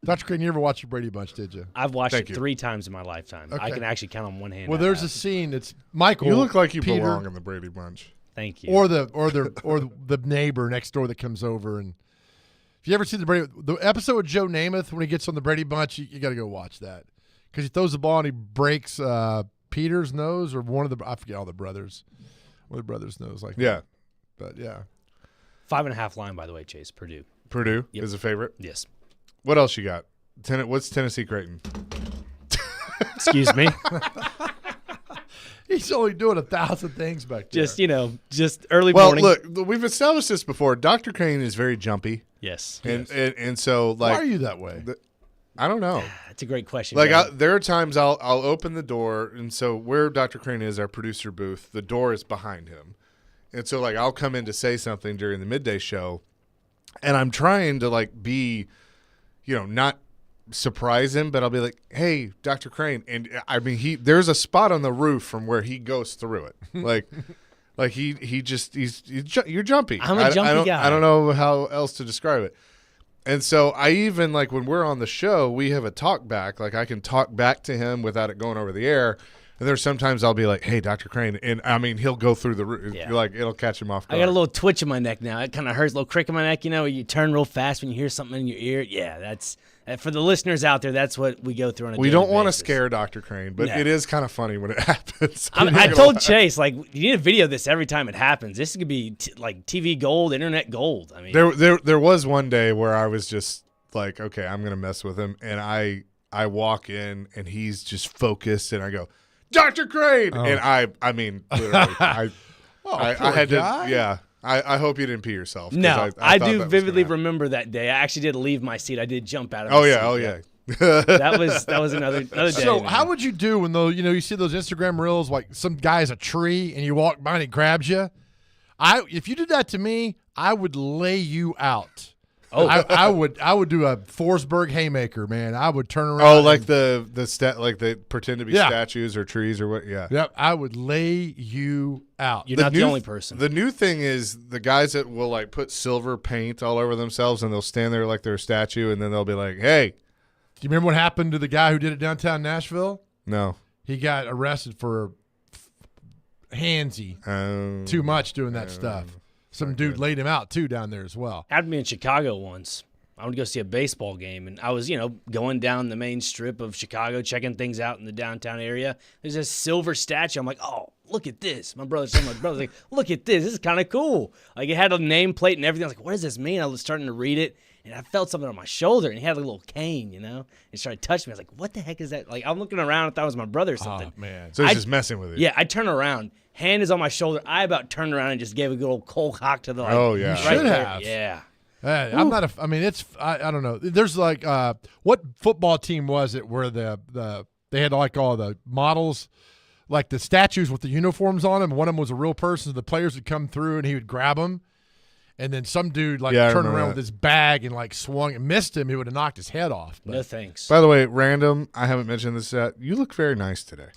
S2: Dr. Crane, you ever watched the Brady Bunch, did you?
S3: I've watched it 3 times in my lifetime.
S2: Okay.
S3: I can actually count on one hand.
S2: Well, there's a scene. It's Michael.
S1: You look like you
S2: Peter,
S1: belong in the Brady Bunch.
S3: Thank you.
S2: Or the neighbor next door that comes over and If you ever see the episode with Joe Namath when he gets on the Brady Bunch, you got to go watch that because he throws the ball and he breaks Peter's nose or I forget all the brothers. One of the brothers' nose but yeah.
S3: 5.5 line, by the way, Chase. Purdue.
S1: Purdue is a favorite.
S3: Yes.
S1: What else you got? What's Tennessee Creighton?
S3: Excuse me.
S2: He's only doing 1,000 things back there.
S3: Just early morning.
S1: Well, look, we've established this before. Dr. Crane is very jumpy.
S3: Yes.
S1: And so, like.
S2: Why are you that way?
S1: I don't know.
S3: That's a great question.
S1: Like, there are times I'll open the door, and so where Dr. Crane is, our producer booth, the door is behind him. And so, like, I'll come in to say something during the midday show, and I'm trying to, like, be, not surprise him, but I'll be like, "Hey, Dr. Crane," and I mean, there's a spot on the roof from where he goes through it, like you're jumpy.
S3: I'm a jumpy guy.
S1: I don't know how else to describe it. And so I even like when we're on the show, we have a talk back. Like I can talk back to him without it going over the air. And there's sometimes I'll be like, "Hey, Dr. Crane," and I mean he'll go through the roof.
S3: Yeah.
S1: Like it'll catch him off guard.
S3: I got a little twitch in my neck now. It kind of hurts, a little crick in my neck. You turn real fast when you hear something in your ear. Yeah, that's for the listeners out there. That's what we go through on a
S1: We
S3: daily
S1: don't want to
S3: basis.
S1: scare Dr. Crane, but
S3: No.
S1: it is kind of funny when it happens.
S3: I told Chase, like, you need to video this every time it happens. This could be like TV gold, internet gold. I mean,
S1: There was one day where I was just like, okay, I'm gonna mess with him, and I walk in and he's just focused, and I go, "Dr. Crane," and I mean, literally, I had
S2: guy.
S1: to, yeah. I hope you didn't pee yourself. 'Cause
S3: no,
S1: thought
S3: I do
S1: that was gonna
S3: vividly
S1: happen.
S3: remember that day. I actually did leave my seat. I did jump out of
S1: Oh
S3: my
S1: yeah,
S3: seat.
S1: oh yeah.
S3: That was another day.
S2: So
S3: man.
S2: how would you do when you see those Instagram reels like some guy's a tree and you walk by and he grabs you? If you did that to me, I would lay you out. Oh, I would do a Forsberg haymaker, man. I would turn around.
S1: Oh, like like they pretend to be
S2: Yeah.
S1: statues or trees or what? Yeah.
S2: Yep, I would lay you out.
S3: You're not the only person.
S1: The new thing is the guys that will like put silver paint all over themselves and they'll stand there like they're a statue and then they'll be like, "Hey."
S2: Do you remember what happened to the guy who did it downtown Nashville?
S1: No.
S2: He got arrested for handsy too much doing that stuff. Some dude laid him out too down there as well.
S3: Happened to me in Chicago once. I went to go see a baseball game, and I was, going down the main strip of Chicago, checking things out in the downtown area. There's this silver statue. I'm like, "Oh, look at this." My brother's like, "Look at this. This is kind of cool." Like, it had a nameplate and everything. I was like, "What does this mean?" I was starting to read it, and I felt something on my shoulder, and he had a little cane, and started touching me. I was like, "What the heck is that?" Like, I'm looking around. I thought it was my brother or something.
S2: Oh, man.
S1: So he's just messing with you.
S3: Yeah, I turn around. Hand is on my shoulder. I about turned around and just gave a good old cold cock to the. Like,
S1: Oh, yeah.
S2: You
S3: right
S2: should
S3: there.
S2: have.
S3: Yeah.
S2: Hey, I'm not I don't know. There's like what football team was it where they had like all the models, like the statues with the uniforms on them. One of them was a real person. So the players would come through and he would grab them, and then some dude
S1: I
S2: turned
S1: remember
S2: around
S1: that.
S2: with his bag and like swung and missed him. He would have knocked his head off. But
S3: No thanks.
S1: By the way, random, I haven't mentioned this yet. You look very nice today.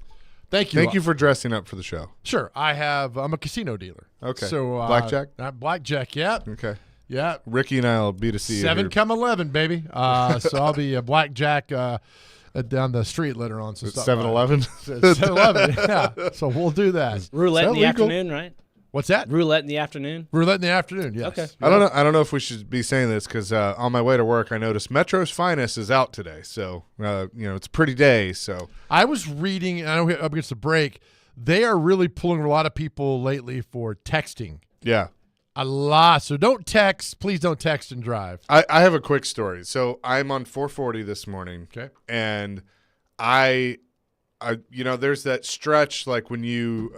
S2: thank you.
S1: Thank you for dressing up for the show.
S2: Sure, I'm a casino dealer.
S1: Okay.
S2: So
S1: Blackjack?
S2: Blackjack. Yeah.
S1: Okay.
S2: Yeah.
S1: Ricky and I will be to see you.
S2: 7 come 11, baby. So I'll be a blackjack down the street later on. So stop by.
S1: 7-Eleven.
S2: 7-Eleven, yeah. So we'll do that.
S3: Roulette in
S1: Is
S3: the
S1: that legal?
S3: afternoon, right?
S2: What's that?
S3: Roulette in the afternoon.
S2: Roulette in the afternoon, yes.
S3: Okay.
S1: I don't know if we should be saying this because on my way to work, I noticed Metro's Finest is out today. So it's a pretty day. So
S2: I was reading, I know we're up against the break, they are really pulling a lot of people lately for texting.
S1: yeah.
S2: A lot. So don't text. Please don't text and drive.
S1: I have a quick story. So I'm on 440 this morning.
S2: Okay.
S1: And I there's that stretch like when you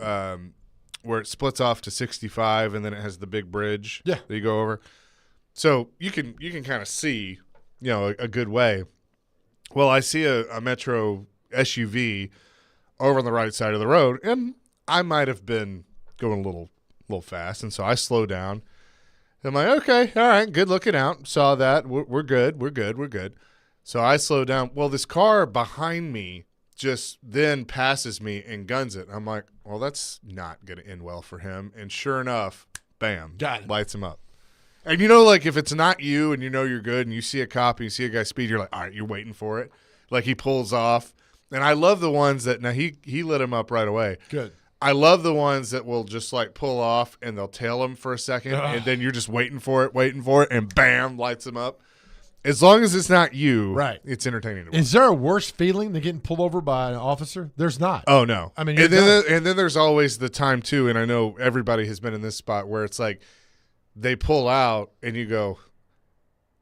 S1: where it splits off to 65 and then it has the big bridge that you go over. So you can kind of see, a good way. Well, I see a Metro SUV over on the right side of the road, and I might have been going a little fast, and so I slow down. I'm like, okay, all right, good looking out. Saw that. We're good. So I slow down. Well, this car behind me just then passes me and guns it. I'm like, well, that's not going to end well for him. And sure enough, bam,
S2: Got it.
S1: lights him up. And like if it's not you and you're good and you see a cop and you see a guy speed, you're like, all right, you're waiting for it. Like he pulls off. And I love the ones that now he lit him up right away.
S2: Good.
S1: I love the ones that will just like pull off and they'll tail them for a second, and then you're just waiting for it, and bam, lights them up. As long as it's not you,
S2: Right.
S1: it's entertaining to watch.
S2: Is there a worse feeling than getting pulled over by an officer? There's not.
S1: Oh no!
S2: I mean,
S1: and
S2: you're
S1: then there's always the time too, and I know everybody has been in this spot where it's like they pull out and you go,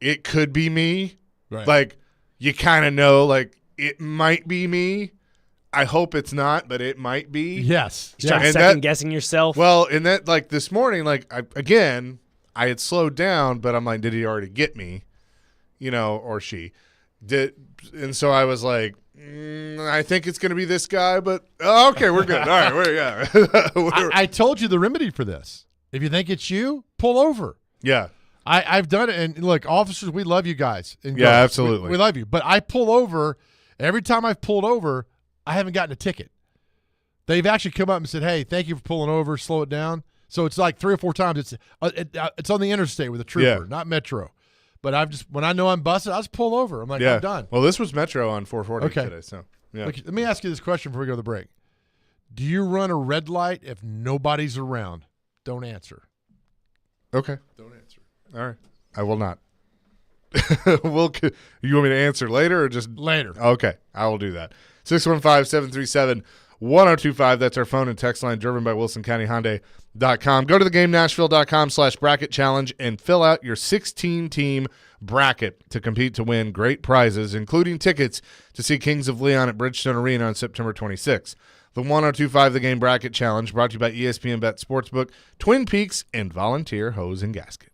S1: "It could be me."
S2: Right.
S1: Like you kind of know, like it might be me. I hope it's not, but it might be.
S2: Yes.
S3: You start
S1: And
S3: second guessing yourself.
S1: Well, and that like this morning, like I had slowed down, but I'm like, did he already get me? You know, or she did, and so I was like, I think it's going to be this guy, but okay, we're good. All right,
S2: I told you the remedy for this. If you think it's you, pull over.
S1: yeah,
S2: I've done it, and look, officers, we love you guys. And
S1: Yeah,
S2: girls.
S1: absolutely.
S2: We love you, but I pull over. Every time I've pulled over, I haven't gotten a ticket. They've actually come up and said, "Hey, thank you for pulling over. Slow it down." So it's like 3 or 4 times. It's on the interstate with a trooper, not Metro. But when I know I'm busted, I just pull over. I'm like, I'm done.
S1: Well, this was Metro on 440 today, so yeah.
S2: Look, let me ask you this question before we go to the break. Do you run a red light if nobody's around? Don't answer.
S1: Okay,
S2: Don't answer.
S1: all right, I will not. You want me to answer later or just
S2: Later.
S1: Okay, I will do that. 615-737-1025. That's our phone and text line, driven by WilsonCountyHyundai.com. Go to theGameNashville.com/bracket challenge and fill out your 16-team bracket to compete to win great prizes, including tickets to see Kings of Leon at Bridgestone Arena on September 26th. The 1025 The Game Bracket Challenge brought to you by ESPN Bet Sportsbook, Twin Peaks, and Volunteer Hose and Gasket.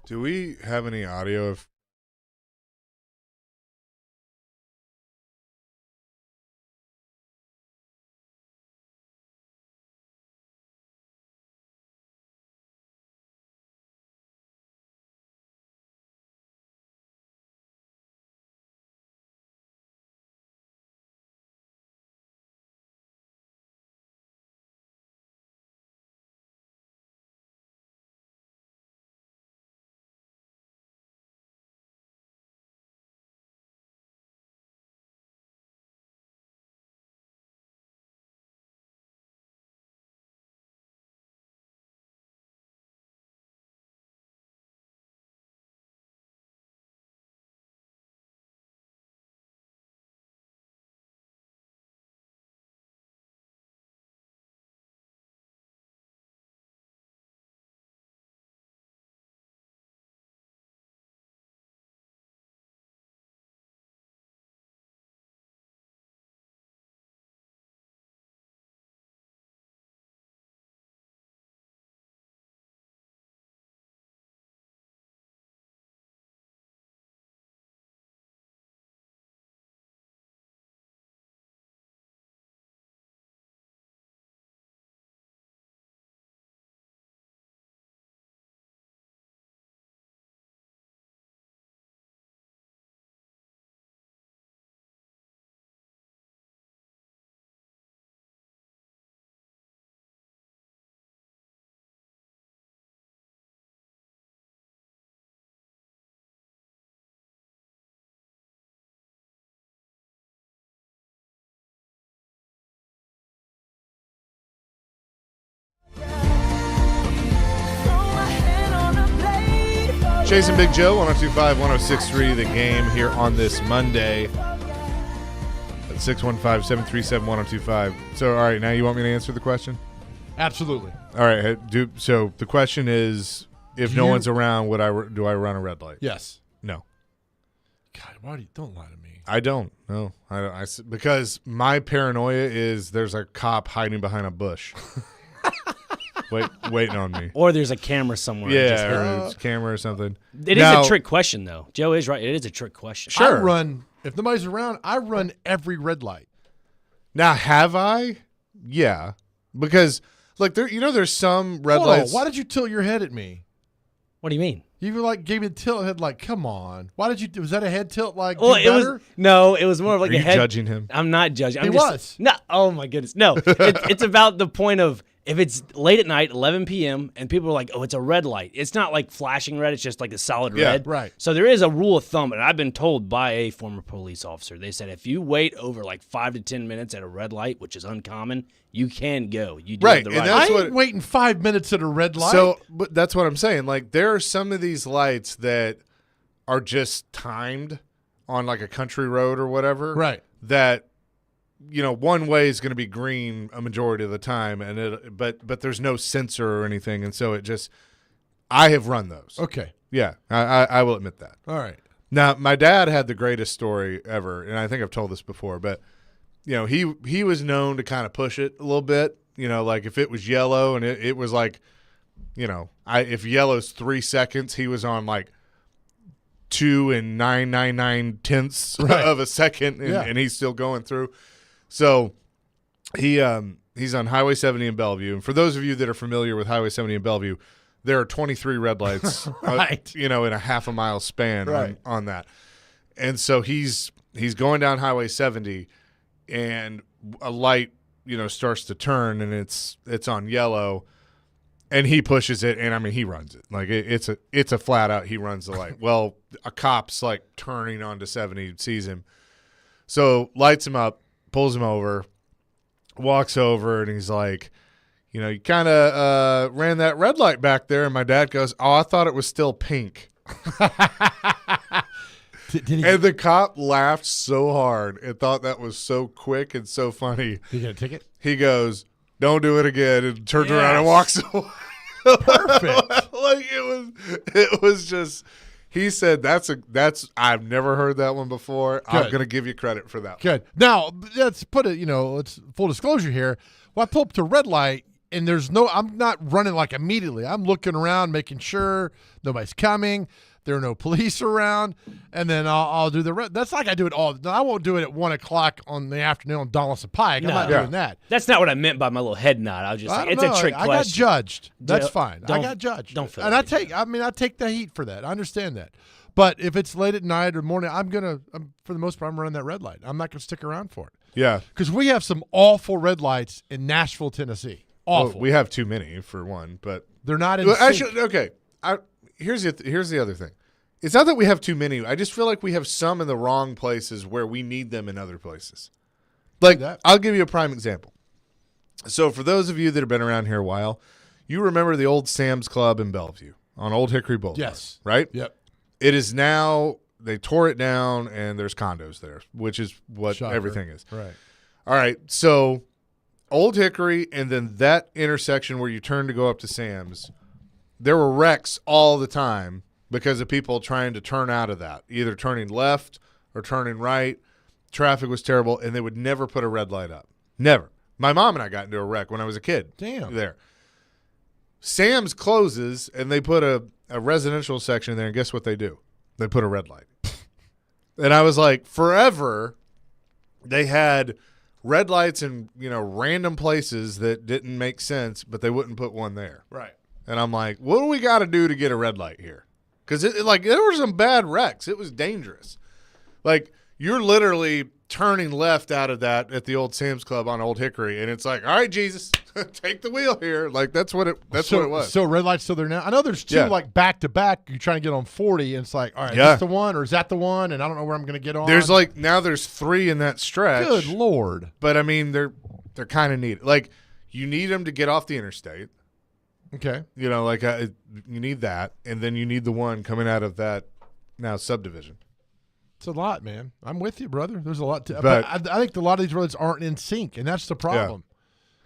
S1: Do we have any audio of Chasing Big Joe, 102.5, 106.3, The Game here on this Monday at 615-737-1025. So, all right, now you want me to answer the question?
S2: Absolutely.
S1: All right. So the question is, if no one's around, do I run a red light?
S2: Yes.
S1: No.
S2: God, don't lie to me.
S1: I don't. No. I don't. Because my paranoia is there's a cop hiding behind a bush. Waiting on me.
S3: Or there's a camera somewhere.
S1: Yeah, or it's a camera or something.
S3: It is a trick question, though. Joe is right. It is a trick question.
S1: Sure.
S2: If nobody's around, I run every red light.
S1: Now, have I? Yeah. Because, like, there's some red lights.
S2: Why did you tilt your head at me?
S3: What do you mean?
S2: You gave me a tilt head like, come on. Why did you? Was that a head tilt like?
S3: Well,
S2: it was
S3: it was more of like
S1: Are
S3: a
S1: you
S3: head.
S1: judging him?
S3: I'm not judging.
S2: He was.
S3: No. Oh my goodness. No. It's about the point of if it's late at night, 11 p.m., and people are like, "Oh, it's a red light." It's not like flashing red. It's just like a solid red.
S2: Right.
S3: So there is a rule of thumb, and I've been told by a former police officer. They said if you wait over like 5 to 10 minutes at a red light, which is uncommon, you can go. You do have the right.
S1: And that's
S2: I ain't waiting 5 minutes at a red light.
S1: So, but that's what I'm saying. Like, there are some of these lights that are just timed on like a country road or whatever.
S2: Right.
S1: That, one way is going to be green a majority of the time, and but there's no sensor or anything, and so I have run those.
S2: Okay.
S1: Yeah, I will admit that.
S2: All right.
S1: Now, my dad had the greatest story ever, and I think I've told this before, but he was known to kind of push it a little bit. Like if it was yellow and it was like, if yellow's 3 seconds, he was on like 2 and 999 of a second, and he's still going through. So he's on Highway 70 in Bellevue, and for those of you that are familiar with Highway 70 in Bellevue, there are 23 red lights, in a half a mile span on that. And so he's going down Highway 70, and a light, starts to turn, and it's on yellow, and he pushes it, and I mean he runs it like it's a flat out he runs the light. Well, a cop's like turning onto 70, sees him, so lights him up, pulls him over, walks over, and he's like, you kind of ran that red light back there. And my dad goes, "Oh, I thought it was still pink." And the cop laughed so hard and thought that was so quick and so funny.
S2: Did you get a ticket?
S1: He goes, "Don't do it again," and turns around and walks away.
S2: Perfect.
S1: Like it was just. He said, I've never heard that one before.
S2: Good.
S1: I'm going to give you credit for that.
S2: Good. Now, let's put it, let's full disclosure here. Well, I pull up to red light, and I'm not running like immediately. I'm looking around, making sure nobody's coming. There are no police around, and then I'll do the red. That's like I do it all. I won't do it at 1 o'clock on the afternoon on Donaldson Pike. I'm not doing that.
S3: That's not what I meant by my little head nod. I was just like, it's a trick question.
S2: I got judged. That's fine. I got judged.
S3: Don't feel
S2: and I take the heat for that. I understand that. But if it's late at night or morning, for the most part, I'm running that red light. I'm not going to stick around for it.
S1: Yeah.
S2: Because we have some awful red lights in Nashville, Tennessee. Awful.
S1: Well, we have too many, for one, but
S2: they're not in sync.
S1: Actually, okay. Here's the other thing. It's not that we have too many. I just feel like we have some in the wrong places where we need them in other places. Like, I'll give you a prime example. So for those of you that have been around here a while, you remember the old Sam's Club in Bellevue on Old Hickory Boulevard.
S2: Yes.
S1: Right?
S2: Yep.
S1: It is now, they tore it down, and there's condos there, which is what everything is.
S2: Right.
S1: All right. So Old Hickory and then that intersection where you turn to go up to Sam's, there were wrecks all the time because of people trying to turn out of that, either turning left or turning right. Traffic was terrible, and they would never put a red light up. Never. My mom and I got into a wreck when I was a kid.
S2: Damn.
S1: There. Sam's closes, and they put a residential section there, and guess what they do? They put a red light. And I was like, forever, they had red lights in, random places that didn't make sense, but they wouldn't put one there.
S2: Right.
S1: And I'm like, what do we got to do to get a red light here? Because there were some bad wrecks. It was dangerous. Like, you're literally turning left out of that at the old Sam's Club on Old Hickory, and it's like, all right, Jesus, take the wheel here. Like, that's what it was.
S2: So red light's still there now. I know there's two like back to back. You're trying to get on 40, and it's like, all right, is this the one or is that the one? And I don't know where I'm going to get on.
S1: There's 3 in that stretch.
S2: Good Lord.
S1: But I mean, they're kind of neat. Like, you need them to get off the interstate.
S2: Okay.
S1: You know, like you need that, and then you need the one coming out of that now subdivision.
S2: It's a lot, man. I'm with you, brother. There's a lot to,
S1: But-
S2: I think a lot of these roads aren't in sync, and that's the problem.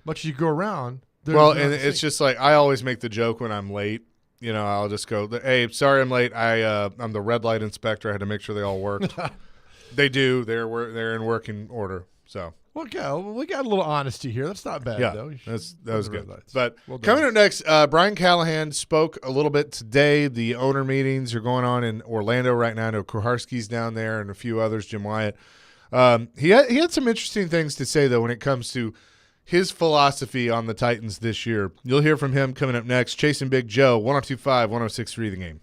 S2: Much as you go around, they're
S1: Well,
S2: not
S1: and
S2: in
S1: it's
S2: sync.
S1: just like I always make the joke when I'm late. You know, I'll just go, "Hey, sorry I'm late. I'm the red light inspector. I had to make sure they all worked." They do. They're in working order. So
S2: Okay, we got a little honesty here. That's not bad,
S1: yeah,
S2: though.
S1: that was
S2: the
S1: good.
S2: red lights.
S1: But
S2: Well done.
S1: coming up next, Brian Callahan spoke a little bit today. The owner meetings are going on in Orlando right now. I know Kuharski's down there and a few others, Jim Wyatt. He had some interesting things to say, though, when it comes to his philosophy on the Titans this year. You'll hear from him coming up next. Chasing Big Joe, 102.5, 106.3 The Game.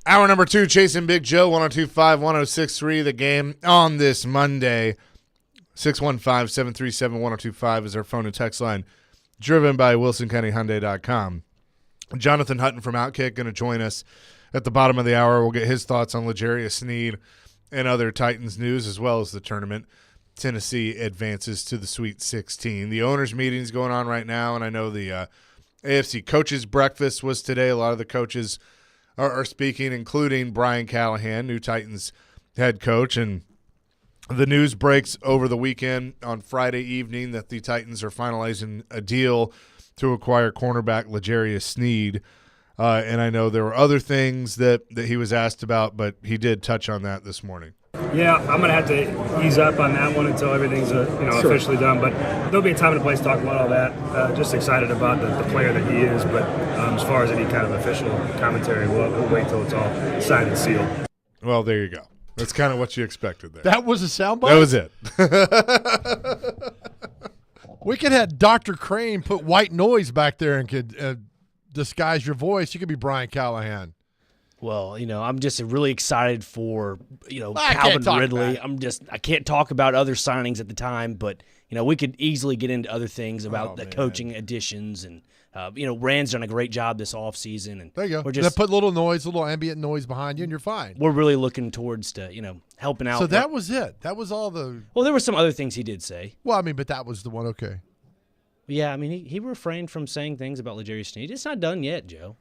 S1: Hour number 2, Chasing Big Joe, 102.5, 106.3. The Game on this Monday. 615-737-1025 is our phone and text line, driven by WilsonCountyHyundai.com. Jonathan Hutton from Outkick going to join us at the bottom of the hour. We'll get his thoughts on L'Jarius Sneed and other Titans news, as well as the tournament. Tennessee advances to the Sweet 16. The owners' meeting is going on right now, and I know the AFC Coaches Breakfast was today. A lot of the coaches are speaking, including Brian Callahan, new Titans head coach. And the news breaks over the weekend on Friday evening that the Titans are finalizing a deal to acquire cornerback L'Jarius Sneed. And I know there were other things that he was asked about, but he did touch on that this morning.
S8: Yeah, I'm going to have to ease up on that one until everything's officially done. But there'll be a time and a place to talk about all that. Just excited about the player that he is. But as far as any kind of official commentary, we'll wait till it's all signed and sealed.
S1: Well, there you go. That's kind of what you expected there.
S2: That was a soundbite?
S1: That was it.
S2: We could have Dr. Crane put white noise back there and could disguise your voice. You could be Brian Callahan.
S3: Well, I'm just really excited for, Calvin Ridley. I can't talk about other signings at the time, but, we could easily get into other things about the coaching additions. And, Rand's done a great job this offseason. And
S2: there you go.
S3: We're just,
S2: put a little ambient noise behind you, and you're fine.
S3: We're really looking towards helping out.
S2: So that was it. That was all the –
S3: Well, there were some other things he did say.
S2: Well, but that was the one, okay.
S3: Yeah, he refrained from saying things about L'Jarius Sneed. It's not done yet, Joe.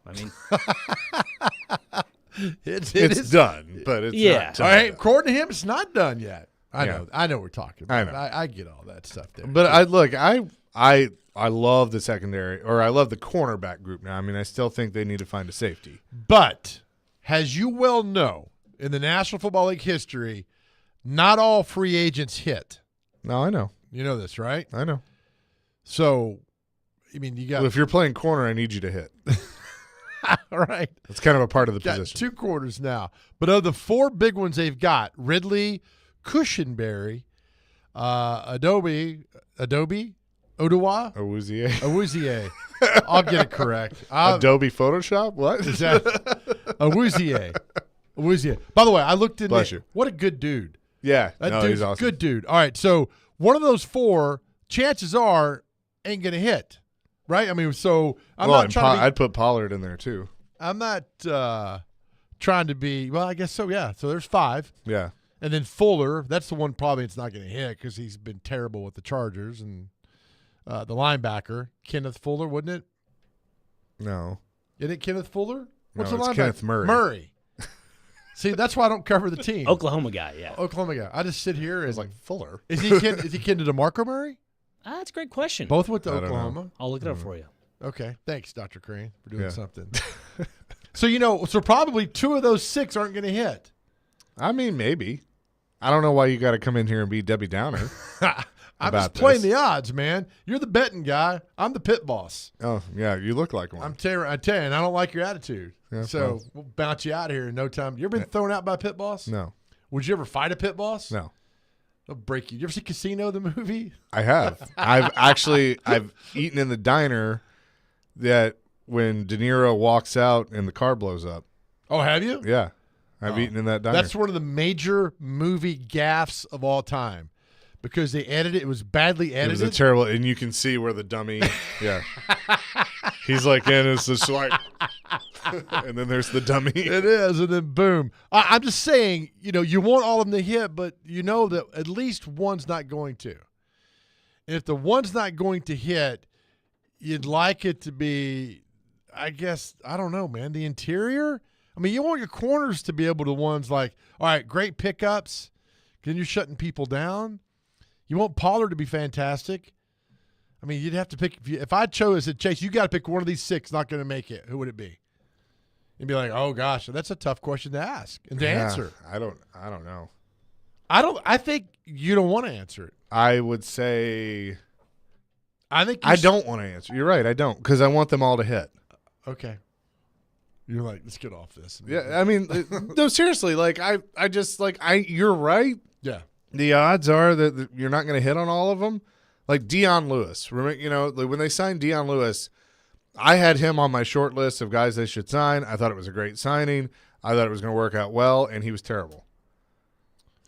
S2: It's
S1: done, but it's not done.
S2: All right, according to him, it's not done yet. I know we're talking about.
S1: I know.
S2: I get all that stuff there.
S1: But I love the secondary, or I love the cornerback group now. I still think they need to find a safety.
S2: But as you well know, in the National Football League history, not all free agents hit.
S1: No, I know.
S2: You know this, right?
S1: I know.
S2: So, you got.
S1: Well, if you're playing corner, I need you to hit.
S2: All right.
S1: That's kind of a part of the
S2: got
S1: position.
S2: 2 quarters now. But of the 4 big ones they've got, Ridley, Cushenberry, Oduwa,
S1: Awuzie.
S2: I'll get it correct.
S1: Adobe Photoshop? What?
S2: Is that Awuzie? By the way, I looked in
S1: Bless
S2: there.
S1: you.
S2: What a good dude.
S1: Yeah.
S2: That
S1: no,
S2: dude's
S1: he's awesome.
S2: good dude. All right, so one of those 4, chances are, ain't going to hit. Right? So I'm not trying to
S1: I'd put Pollard in there too.
S2: I'm not trying to be – well, I guess so, yeah. So there's 5.
S1: Yeah.
S2: And then Fuller, that's the one probably it's not going to hit because he's been terrible with the Chargers. And the linebacker, Kenneth Fuller, wouldn't it?
S1: No.
S2: Isn't it Kenneth Fuller?
S1: No,
S2: the
S1: it's
S2: linebacker?
S1: Kenneth Murray.
S2: See, that's why I don't cover the team.
S3: Oklahoma guy, yeah.
S2: Oklahoma guy. I just sit here and –
S1: It's like Fuller.
S2: Is he kin to DeMarco Murray?
S3: That's a great question.
S2: Both went to
S1: I don't know.
S2: Oklahoma.
S3: I'll look it up for you.
S2: Okay. Thanks, Dr. Crane, for doing
S1: Yeah.
S2: something. So probably 2 of those 6 aren't going to hit.
S1: Maybe. I don't know why you got to come in here and be Debbie Downer.
S2: I'm just playing the odds, man. You're the betting guy. I'm the pit boss.
S1: Oh, yeah, you look like one.
S2: I tell you, and I don't like your attitude.
S1: Yeah,
S2: so we'll bounce you out of here in no time. You ever been thrown out by a pit boss?
S1: No.
S2: Would you ever fight a pit boss?
S1: No.
S2: They'll break you. You ever see Casino, the movie?
S1: I have. I've eaten in the diner that when De Niro walks out and the car blows up.
S2: Oh, have you?
S1: Yeah. I've eaten in that diner.
S2: That's one of the major movie gaffes of all time because they edited it. It was badly edited.
S1: It was a terrible, and you can see where the dummy, yeah. He's like, and it's just like, and then there's the dummy.
S2: It is, and then boom. I'm just saying, you want all of them to hit, but you know that at least one's not going to. And if the one's not going to hit, you'd like it to be, I guess, I don't know, man, the interior. You want your corners to be able to ones like, all right, great pickups, then you're shutting people down. You want Pollard to be fantastic. You'd have to pick. If I chose it, Chase, you got to pick one of these 6 not going to make it. Who would it be? You'd be like, oh gosh, that's a tough question to ask and to answer.
S1: I don't know.
S2: I think you don't want to answer it.
S1: I would say
S2: I think
S1: I don't want to answer. You're right, I don't, because I want them all to hit.
S2: Okay. You're like, let's get off this.
S1: Yeah, no, seriously, you're right.
S2: Yeah.
S1: The odds are that you're not going to hit on all of them. Like Dion Lewis, remember, when they signed Dion Lewis, I had him on my short list of guys they should sign. I thought it was a great signing. I thought it was going to work out well, and he was terrible.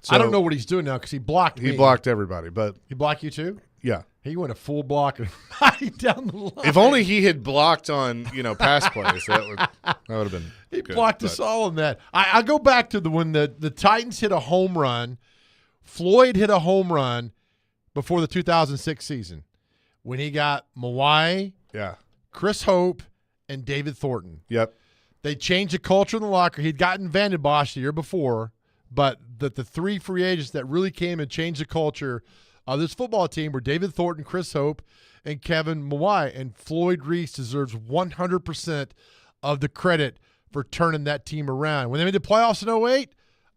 S1: So
S2: I don't know what he's doing now because he blocked me.
S1: He blocked everybody, but
S2: He blocked you too?
S1: yeah.
S2: He went a full block and right down the line.
S1: If only he had blocked on pass plays, that would have been.
S2: He
S1: good,
S2: blocked us all in that. I go back to when the Titans hit a home run. Floyd hit a home run before the 2006 season when he got Mawai,
S1: Yeah.
S2: Chris Hope, and David Thornton.
S1: Yep.
S2: They changed the culture in the locker. He'd gotten Van Bosch the year before, but the three free agents that really came and changed the culture of this football team were David Thornton, Chris Hope, and Kevin Mawai. And Floyd Reese deserves 100% of the credit for turning that team around. When they made the playoffs in 2008,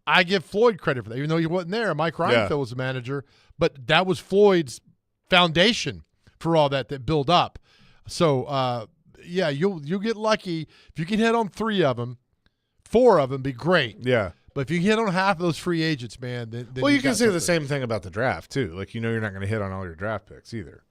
S2: I give Floyd credit for that, even though he wasn't there. Mike Reinfeldt was the manager, but that was Floyd's foundation for all that build up. So, you'll get lucky if you can hit on 3 of them. 4 of them be great.
S1: Yeah.
S2: But if you hit on half of those free agents, man, then
S1: Well, you can
S2: got
S1: say the
S2: something.
S1: same thing about the draft too. Like you're not going to hit on all your draft picks either.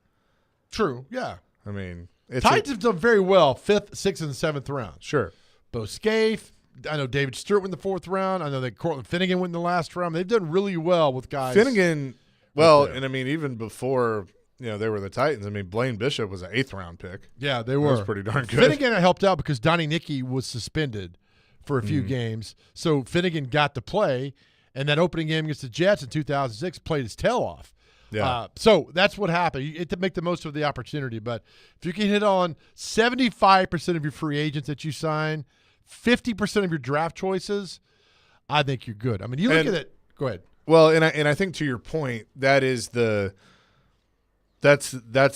S2: True, yeah.
S1: I mean, it's
S2: Titans have done very well 5th, 6th, and 7th round.
S1: sure.
S2: Bo Scaife, I know David Stewart went in the 4th round. I know that Cortland Finnegan went in the last round. They've done really well with guys.
S1: Finnegan, well,
S2: there.
S1: and I mean, even before they were the Titans. I mean, Blaine Bishop was an 8th round pick.
S2: Yeah, they
S1: That
S2: were.
S1: was pretty darn good.
S2: Finnegan helped out because Donnie Nicky was suspended for a few games. So Finnegan got to play, and that opening game against the Jets in 2006 played his tail off.
S1: Yeah.
S2: So that's what happened. You had to make the most of the opportunity. But if you can hit on 75% of your free agents that you sign, 50% of your draft choices, I think you're good. I mean, you look at it. Go ahead.
S1: Well, and I think to your point, that is that's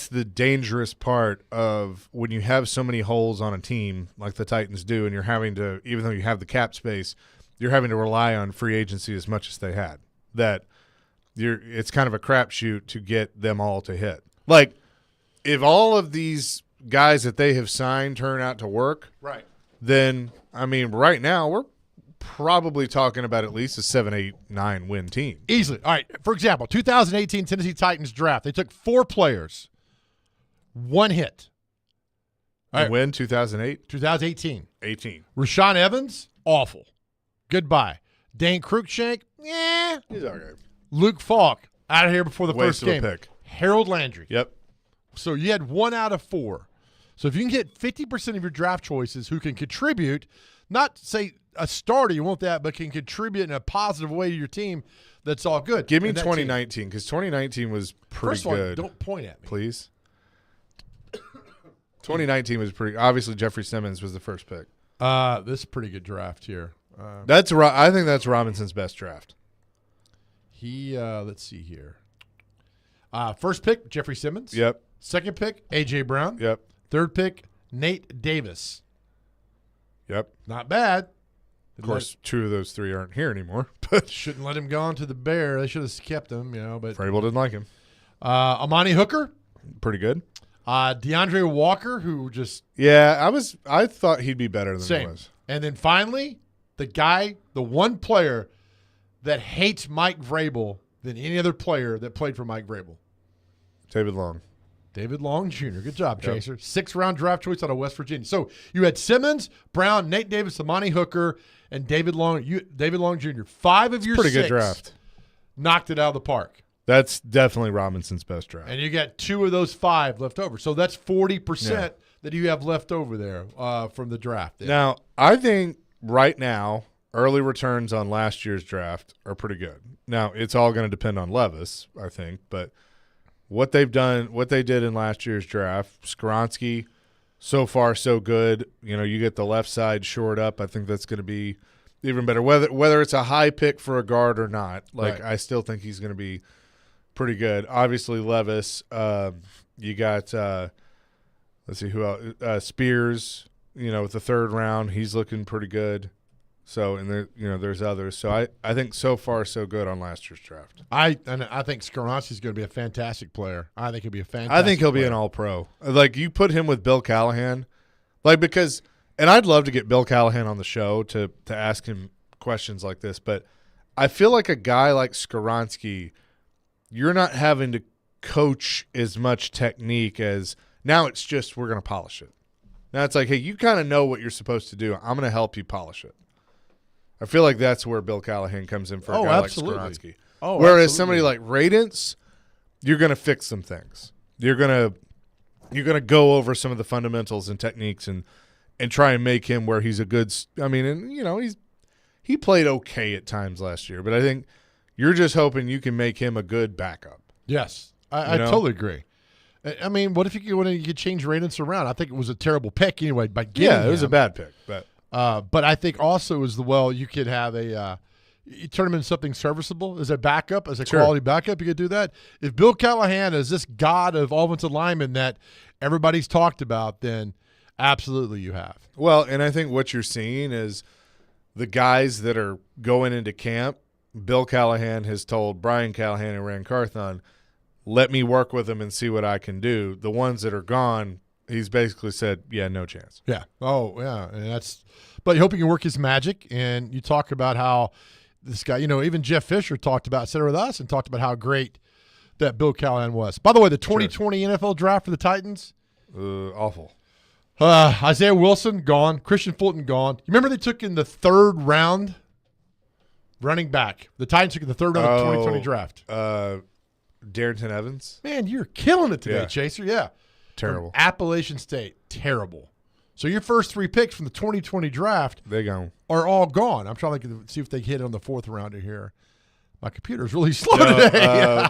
S1: the dangerous part of when you have so many holes on a team like the Titans do, and you're having to, even though you have the cap space, you're having to rely on free agency as much as they had. That it's kind of a crapshoot to get them all to hit. Like, if all of these guys that they have signed turn out to work,
S2: Right.
S1: then I mean, right now we're probably talking about at least a 7, 8, 9 win team.
S2: Easily. All right. For example, 2018 Tennessee Titans draft. They took 4 players, 1 hit. All right.
S1: Win 2008,
S2: 2018.
S1: 18.
S2: Rashawn Evans, awful. Goodbye. Dane Cruikshank, yeah.
S1: He's all right.
S2: Luke Falk, out of here before the
S1: Waste
S2: first
S1: of a
S2: game.
S1: pick.
S2: Harold Landry.
S1: Yep.
S2: So you had 1 out of 4. So if you can get 50% of your draft choices who can contribute, not say a starter, you want that, but can contribute in a positive way to your team, that's all good.
S1: Give me
S2: And that team-
S1: 2019 because 2019 was pretty
S2: First of all,
S1: good.
S2: don't point at me.
S1: Please. 2019 was pretty. Obviously, Jeffrey Simmons was the first pick.
S2: This is a pretty good draft here.
S1: I think that's Robinson's best draft.
S2: Let's see here. First pick, Jeffrey Simmons.
S1: Yep.
S2: Second pick, A.J. Brown.
S1: Yep.
S2: Third pick, Nate Davis.
S1: Yep.
S2: Not bad.
S1: Of course, 2 of those 3 aren't here anymore. But
S2: Shouldn't let him go on to the Bear. They should have kept him, But
S1: Vrabel didn't like him.
S2: Amani Hooker,
S1: Pretty good.
S2: DeAndre Walker, who just
S1: Yeah, I thought he'd be better than he
S2: same.
S1: was.
S2: And then finally, the one player that hates Mike Vrabel than any other player that played for Mike Vrabel.
S1: David Long.
S2: David Long Jr. Good job, Chaser. 6th round draft choice out of West Virginia. So you had Simmons, Brown, Nate Davis, Amani Hooker, and David Long. David Long Jr. 5 of your
S1: Pretty
S2: 6
S1: good draft.
S2: knocked it out of the park,
S1: That's definitely Robinson's best draft.
S2: and you got 2 of those 5 left over. So that's 40% that you have left over there from the draft. There.
S1: Now, I think right now, early returns on last year's draft are pretty good. Now, it's all going to depend on Levis, I think, but what they've done, what they did in last year's draft, Skoronski, so far so good. You get the left side shored up. I think that's going to be even better. Whether it's a high pick for a guard or not,
S2: Right.
S1: I still think he's going to be pretty good. Obviously, Levis. You got let's see who else. Spears. With the 3rd round, he's looking pretty good. So, and there, there's others. So I think so far so good on last year's draft.
S2: I think Skoronski's going to be a fantastic player. I think he'll be a fantastic
S1: I think he'll be
S2: player.
S1: an all-pro. Like, you put him with Bill Callahan, because and I'd love to get Bill Callahan on the show to ask him questions like this, but I feel like a guy like Skoronski, you're not having to coach as much technique as now. It's just we're going to polish it. Now it's like, hey, you kind of know what you're supposed to do. I'm going to help you polish it. I feel like that's where Bill Callahan comes in for a
S2: Oh,
S1: guy
S2: absolutely.
S1: like Skoronski.
S2: Oh,
S1: Whereas
S2: absolutely.
S1: somebody like Radence, you're going to fix some things. You're gonna go over some of the fundamentals and techniques and try and make him where he's a good. I mean, and he played okay at times last year, but I think you're just hoping you can make him a good backup.
S2: Yes, I totally agree. I mean, what if you could change Radence around? I think it was a terrible pick anyway. By getting
S1: It was a
S2: him.
S1: bad pick, but
S2: I think also you could have you turn him into something serviceable as a backup, as a quality backup. You could do that. If Bill Callahan is this god of offensive linemen that everybody's talked about, then absolutely you have.
S1: Well, and I think what you're seeing is the guys that are going into camp. Bill Callahan has told Brian Callahan and Rand Carthon, let me work with them and see what I can do. The ones that are gone, he's basically said, yeah, no chance.
S2: Yeah. Oh, yeah. And but you hope he can work his magic. And you talk about how this guy, even Jeff Fisher sat with us and talked about how great that Bill Callahan was. By the way, the 2020 NFL draft for the Titans.
S1: Awful.
S2: Isaiah Wilson, gone. Christian Fulton, gone. You remember they took in the 3rd round running back. The Titans took in the 3rd round of the 2020 draft.
S1: Darrington Evans.
S2: Man, you're killing it today,
S1: Yeah.
S2: Chaser. Yeah.
S1: Terrible.
S2: From Appalachian State. Terrible. So your first 3 picks from the 2020 draft
S1: They gone.
S2: are all gone. I'm trying to see if they hit on the 4th rounder here. My computer's really slow today.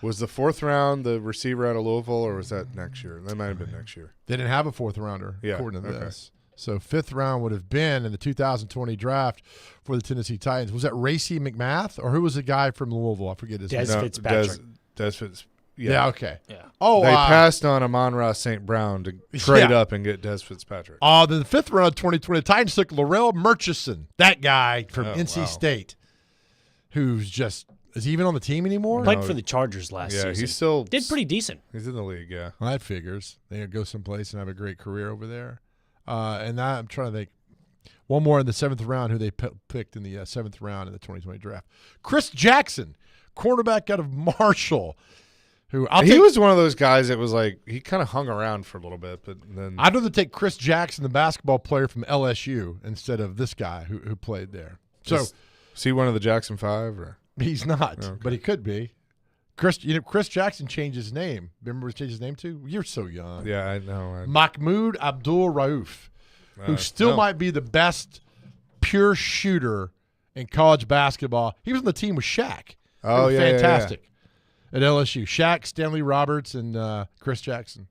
S1: Was the 4th round the receiver out of Louisville, or was that next year? That might have been next year.
S2: They didn't have a 4th rounder,
S1: Yeah,
S2: according to
S1: okay.
S2: this. So 5th round would have been in the 2020 draft for the Tennessee Titans. Was that Racy McMath, or who was the guy from Louisville? I forget his
S3: Des
S2: name.
S3: Fitzpatrick.
S1: Des Fitz.
S2: Yeah, okay.
S3: Yeah.
S2: Oh,
S1: They passed on Amon-Ra St. Brown to trade
S2: Yeah.
S1: up and get Des Fitzpatrick.
S2: the 5th round of 2020, the Titans took Laurel Murchison, that guy from NC
S1: wow.
S2: State, who's just – is he even on the team anymore?
S3: Played for the Chargers last
S1: Yeah,
S3: season.
S1: he's still
S3: Did pretty decent.
S1: He's in the league, yeah.
S2: Well, that figures. They go someplace and have a great career over there. And now I'm trying to think. One more in the 7th round who they picked in the 7th round in the 2020 draft. Chris Jackson, cornerback out of Marshall.
S1: He was one of those guys that was like, he kind of hung around for a little bit, but then.
S2: I'd rather take Chris Jackson, the basketball player from LSU, instead of this guy who played there. So
S1: Is he one of the Jackson 5? Or?
S2: he's not,
S1: Okay.
S2: but he could be. Chris Jackson changed his name. Remember what he changed his name to? You're so young.
S1: Yeah, I know.
S2: Mahmoud Abdul Rauf, who still might be the best pure shooter in college basketball. He was on the team with Shaq.
S1: Oh,
S2: They were
S1: yeah,
S2: fantastic at LSU. Shaq, Stanley Roberts, and Chris Jackson.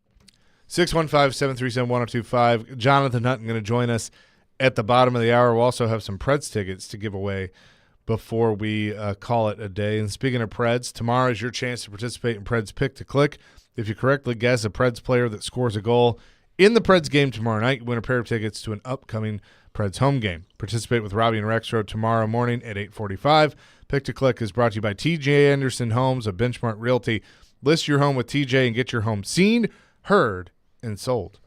S1: 615-737-1025. Jonathan Hutton going to join us at the bottom of the hour. We'll also have some Preds tickets to give away before we call it a day. And speaking of Preds, tomorrow is your chance to participate in Preds Pick to Click. If you correctly guess a Preds player that scores a goal in the Preds game tomorrow night, you win a pair of tickets to an upcoming Preds home game. Participate with Robbie and Rexroad tomorrow morning at 8:45. Pick to Click is brought to you by TJ Anderson Homes of Benchmark Realty. List your home with TJ and get your home seen, heard, and sold.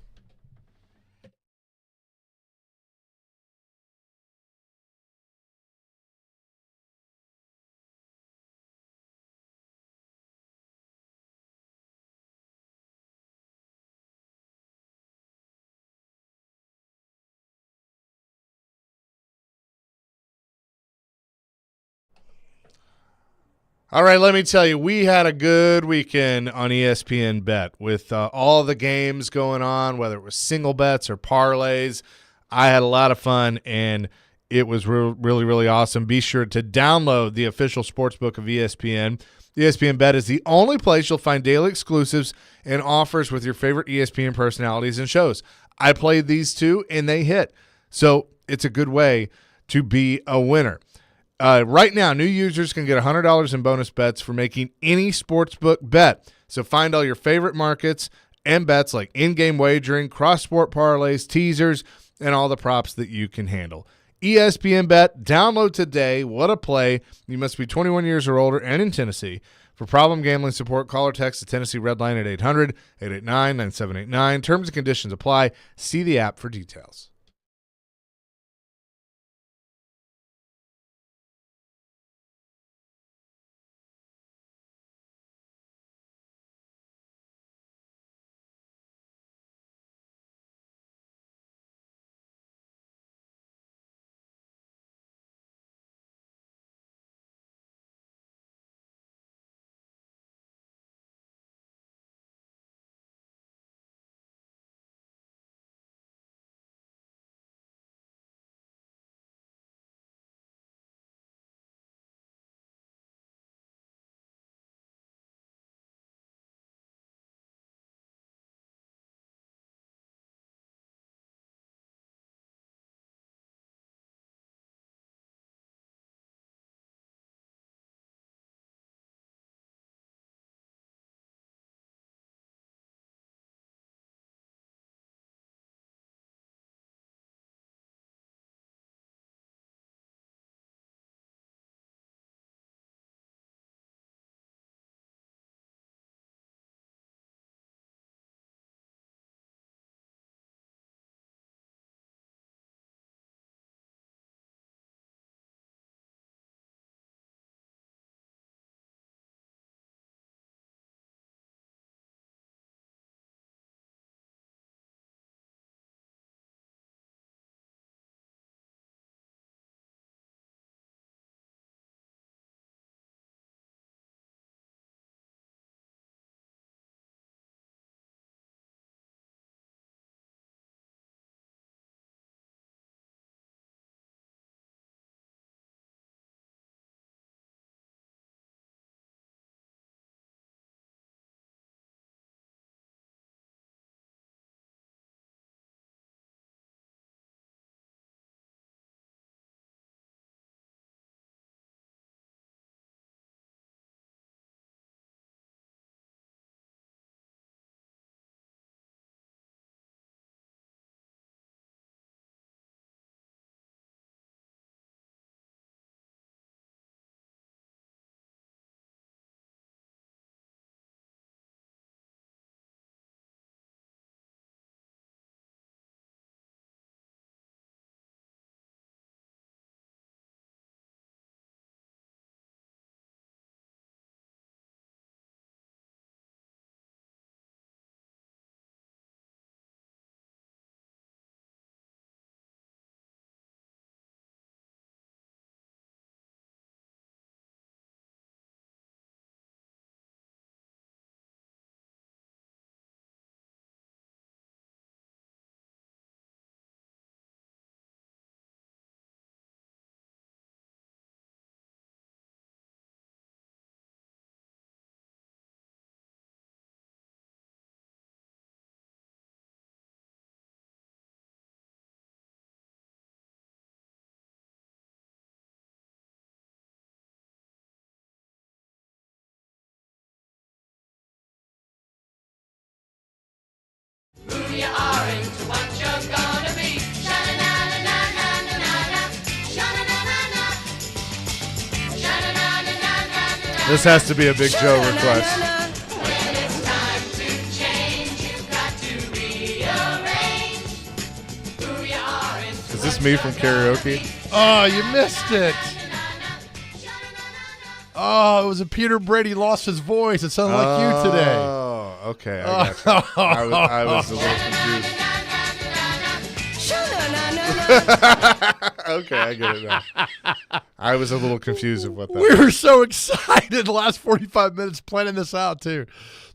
S1: All right, let me tell you, we had a good weekend on ESPN Bet with all the games going on, whether it was single bets or parlays. I had a lot of fun, and it was really, really awesome. Be sure to download the official sportsbook of ESPN. ESPN Bet is the only place you'll find daily exclusives and offers with your favorite ESPN personalities and shows. I played these two, and they hit. So it's a good way to be a winner. Right now, new users can get $100 in bonus bets for making any sportsbook bet. So find all your favorite markets and bets like in-game wagering, cross-sport parlays, teasers, and all the props that you can handle. ESPN Bet, download today. What a play. You must be 21 years or older and in Tennessee. For problem gambling support, call or text the Tennessee Red Line at 800-889-9789. Terms and conditions apply. See the app for details. This has to be a Big Joe request. Is this me from karaoke?
S2: Oh, you missed it. Oh, it was a Peter Brady lost his voice. It sounded like you today.
S1: Oh, okay. I got you. I was a little confused. Okay, I get it now. I was a little confused of what that
S2: We
S1: was.
S2: were so excited the last 45 minutes planning this out, too.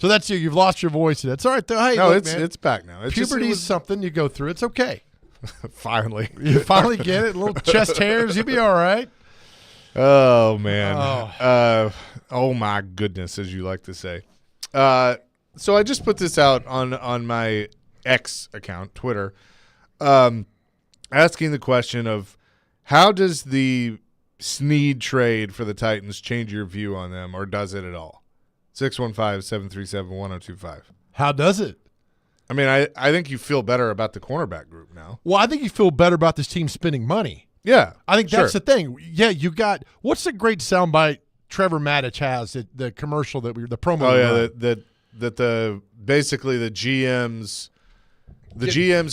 S2: So that's you. You've lost your voice. It's all right, though. Hey,
S1: No,
S2: look, man,
S1: it's back now. It's
S2: puberty is something you go through. It's okay.
S1: finally.
S2: You finally get it. Little chest hairs. You'll be all right.
S1: Oh man. Oh my goodness, as you like to say. So I just put this out on my X account, Twitter, asking the question of how does the Snead trade for the Titans change your view on them, or does it at all? 615-737-1025.
S2: How does it?
S1: I mean, I think you feel better about the cornerback group now.
S2: Well, I think you feel better about this team spending money.
S1: Yeah.
S2: I think that's
S1: sure.
S2: the thing. Yeah, you got – what's the great soundbite Trevor Maddich has, the commercial that the promo.
S1: Oh, yeah, that basically the GMs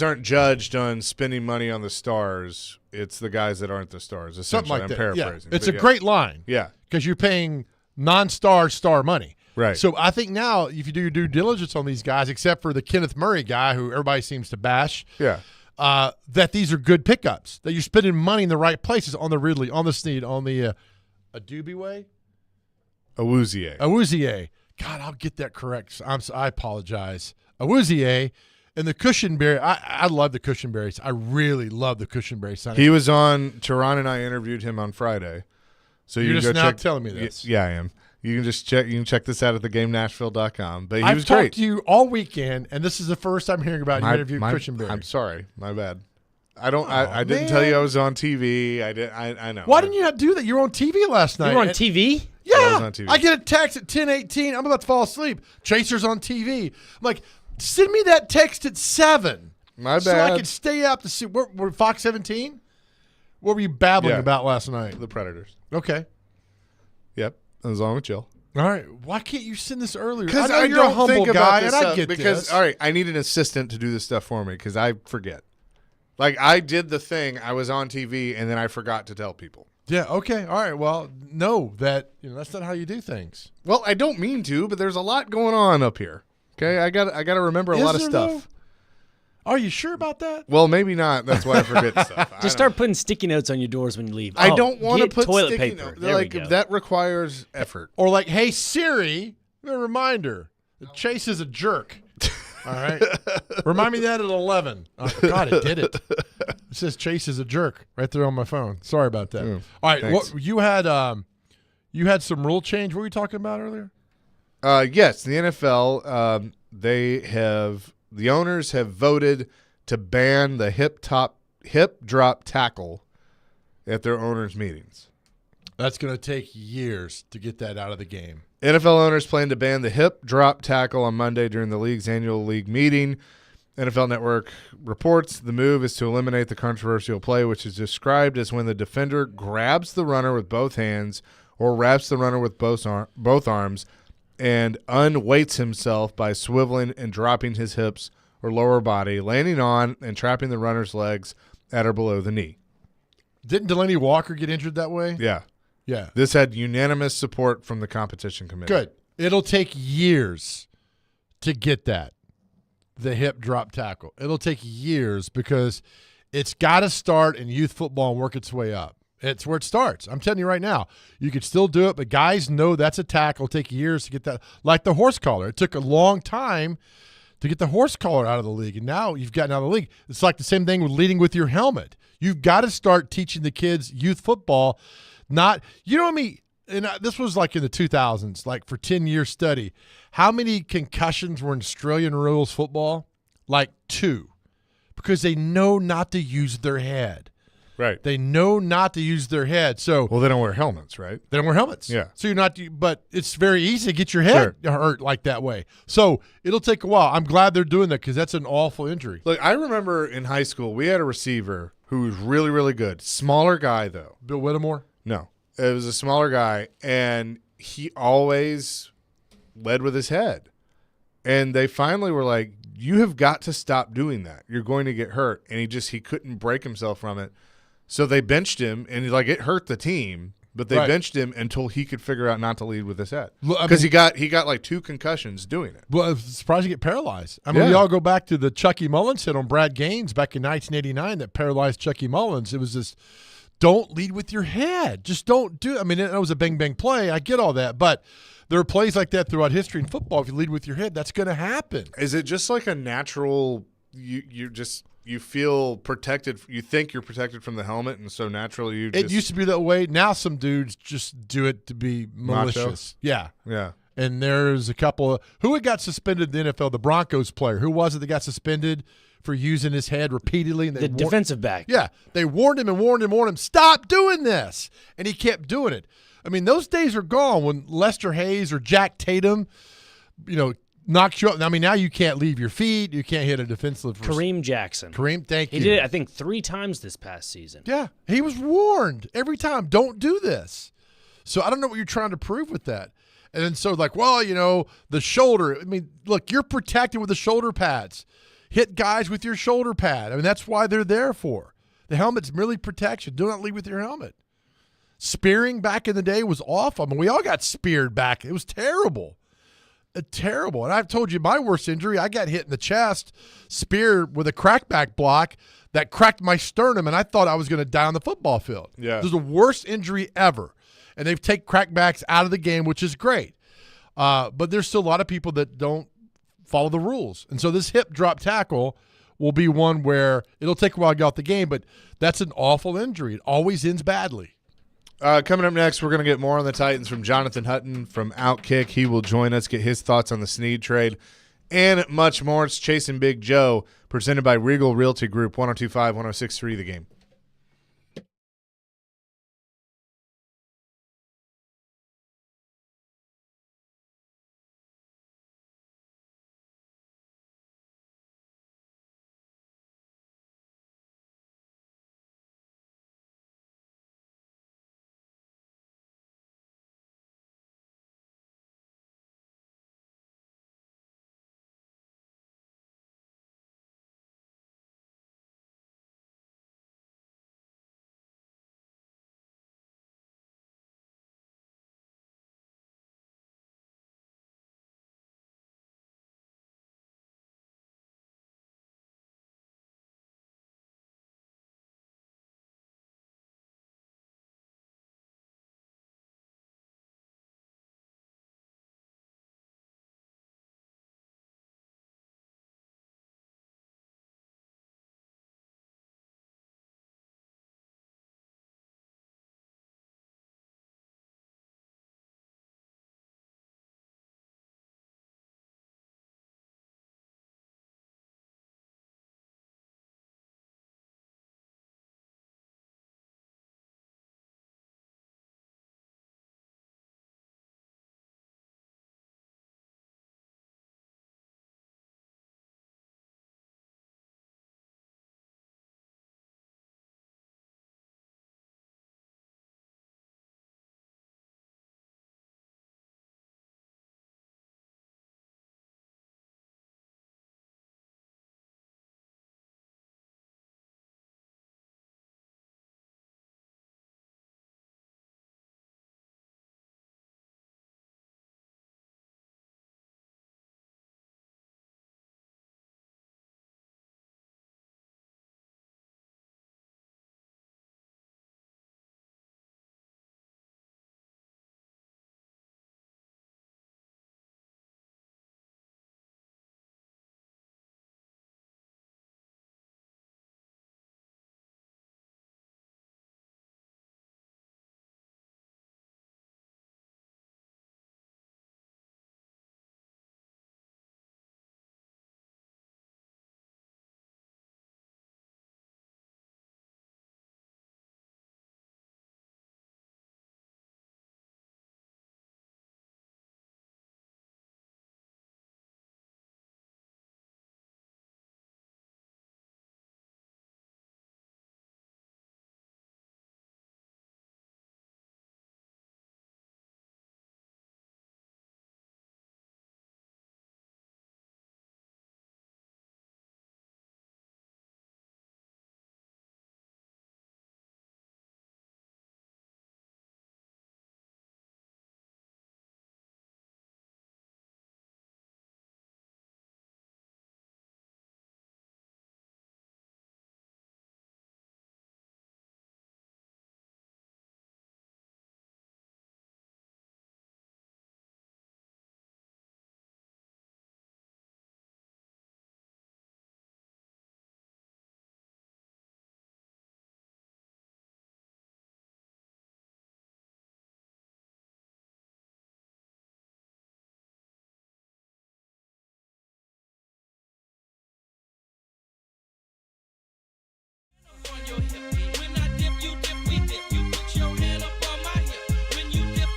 S1: aren't judged on spending money on the stars. It's the guys that aren't the stars, essentially.
S2: Something like
S1: I'm
S2: that.
S1: paraphrasing.
S2: Yeah. It's
S1: but
S2: a great line.
S1: Yeah.
S2: Because you're paying non-star star money.
S1: Right.
S2: So I think now if you do your due diligence on these guys, except for the Kenneth Murray guy who everybody seems to bash,
S1: Yeah.
S2: that these are good pickups, that you're spending money in the right places on the Ridley, on the Snead, on the Adubiwe? Awuzie. God, I'll get that correct. I apologize. Awuzie and the Cushionberry. I love the Cushionberries. I really love the Cushionberry signing.
S1: He was on – Tehran and I interviewed him on Friday. So
S2: You're
S1: you
S2: just
S1: go
S2: now
S1: check,
S2: telling me this.
S1: Yeah, I am. You can just check. You can check this out at thegamenashville.com. But he
S2: I've
S1: was
S2: talked
S1: great.
S2: to you all weekend, and this is the first I'm hearing about you interviewing Cushionberry.
S1: I'm sorry. My bad. I didn't tell you I was on TV. I know.
S2: Why didn't you not do that? You were on TV last night.
S3: You were on TV?
S2: Yeah.
S1: I was on TV.
S2: I get a text at 10:18. I'm about to fall asleep. Chaser's on TV. I'm like, send me that text at 7.
S1: My
S2: So I
S1: bad.
S2: could stay up to see. Were Fox 17? What were you babbling about last night?
S1: The Predators.
S2: Okay.
S1: Yep. I was on with Jill.
S2: All right. Why can't you send this earlier?
S1: Because
S2: I know you're a humble guy, and I get this.
S1: All right, I need an assistant to do this stuff for me because I forget. Like, I did the thing. I was on TV, and then I forgot to tell people.
S2: Yeah, okay. All right. Well, know that that's not how you do things.
S1: Well, I don't mean to, but there's a lot going on up here. Okay? I got to remember a lot of
S2: there,
S1: stuff.
S2: though? Are you sure about that?
S1: Well, maybe not. That's why I forget stuff.
S3: Just start putting sticky notes on your doors when you leave.
S1: I don't want to
S3: get
S1: put
S3: toilet
S1: sticky
S3: paper.
S1: notes.
S3: There
S1: Like,
S3: we go.
S1: that requires effort.
S2: Or like, hey, Siri, a reminder. Chase is a jerk. All right. Remind me that at 11. Oh, God, it did it. It says Chase is a jerk right there on my phone. Sorry about that. All right.
S1: thanks.
S2: What you had some rule change. What were you talking about earlier?
S1: Yes, the NFL, the owners have voted to ban the hip drop tackle at their owners' meetings.
S2: That's going to take years to get that out of the game.
S1: NFL owners plan to ban the hip drop tackle on Monday during the league's annual league meeting. NFL Network reports the move is to eliminate the controversial play, which is described as when the defender grabs the runner with both hands or wraps the runner with both arms and unweights himself by swiveling and dropping his hips or lower body, landing on and trapping the runner's legs at or below the knee.
S2: Didn't Delaney Walker get injured that way?
S1: Yeah.
S2: Yeah.
S1: This had unanimous support from the competition committee.
S2: Good. It'll take years to get that, the hip drop tackle. It'll take years because it's got to start in youth football and work its way up. It's where it starts. I'm telling you right now, you could still do it, but guys know that's a tackle. It'll take years to get that. Like the horse collar. It took a long time to get the horse collar out of the league, and now you've gotten out of the league. It's like the same thing with leading with your helmet. You've got to start teaching the kids youth football. Not, you know what I mean? And this was like in the 2000s, like for 10-year study. How many concussions were in Australian rules football? Like 2. Because they know not to use their head.
S1: Right.
S2: They know not to use their head. So
S1: Well, they don't wear helmets, right?
S2: they don't wear helmets.
S1: Yeah.
S2: So you're not, but it's very easy to get your head hurt like that way. So it'll take a while. I'm glad they're doing that because that's an awful injury.
S1: Look, I remember in high school, we had a receiver who was really, really good. Smaller guy, though.
S2: Bill Whittemore?
S1: No. It was a smaller guy, and he always led with his head. And they finally were like, you have got to stop doing that. You're going to get hurt. And he couldn't break himself from it. So they benched him, and it hurt the team. But they benched him until he could figure out not to lead with his head. Because he got like 2 concussions doing it.
S2: Well, I'm surprised you get paralyzed. I mean, we all go back to the Chucky Mullins hit on Brad Gaines back in 1989 that paralyzed Chucky Mullins. It was this, don't lead with your head. Just don't do it. I mean, it was a bang-bang play. I get all that. But there are plays like that throughout history in football. If you lead with your head, that's going to happen.
S1: Is it just like a natural you feel protected. You think you're protected from the helmet, and so naturally
S2: It used to be that way. Now some dudes just do it to be malicious.
S1: Macho?
S2: Yeah.
S1: Yeah.
S2: And there's a couple of – who had got suspended in the NFL? The Broncos player. Who was it that got suspended for using his head repeatedly? And
S3: the defensive back.
S2: Yeah. They warned him, stop doing this. And he kept doing it. I mean, those days are gone when Lester Hayes or Jack Tatum, knocks you up. I mean, now you can't leave your feet. You can't hit a defensive.
S3: Kareem Jackson.
S2: Thank you.
S3: He did it, I think, 3 times this past season.
S2: Yeah. He was warned every time, don't do this. So I don't know what you're trying to prove with that. And then so the shoulder. I mean, look, you're protected with the shoulder pads. Hit guys with your shoulder pad. I mean, that's why they're there for. The helmet's merely protection. Do not lead with your helmet. Spearing back in the day was awful. I mean, we all got speared back. It was terrible. Terrible. And I've told you my worst injury, I got hit in the chest, speared with a crackback block that cracked my sternum, and I thought I was going to die on the football field.
S1: Yeah.
S2: This is the worst injury ever. And they've taken crackbacks out of the game, which is great. But there's still a lot of people that don't follow the rules. And so this hip drop tackle will be one where it'll take a while to get out the game, but that's an awful injury. It always ends badly.
S1: Coming up next, we're going to get more on the Titans from Jonathan Hutton from Outkick. He will join us, get his thoughts on the Snead trade, and much more. It's Chasing Big Joe, presented by Regal Realty Group, 102.5, 106.3 The Game.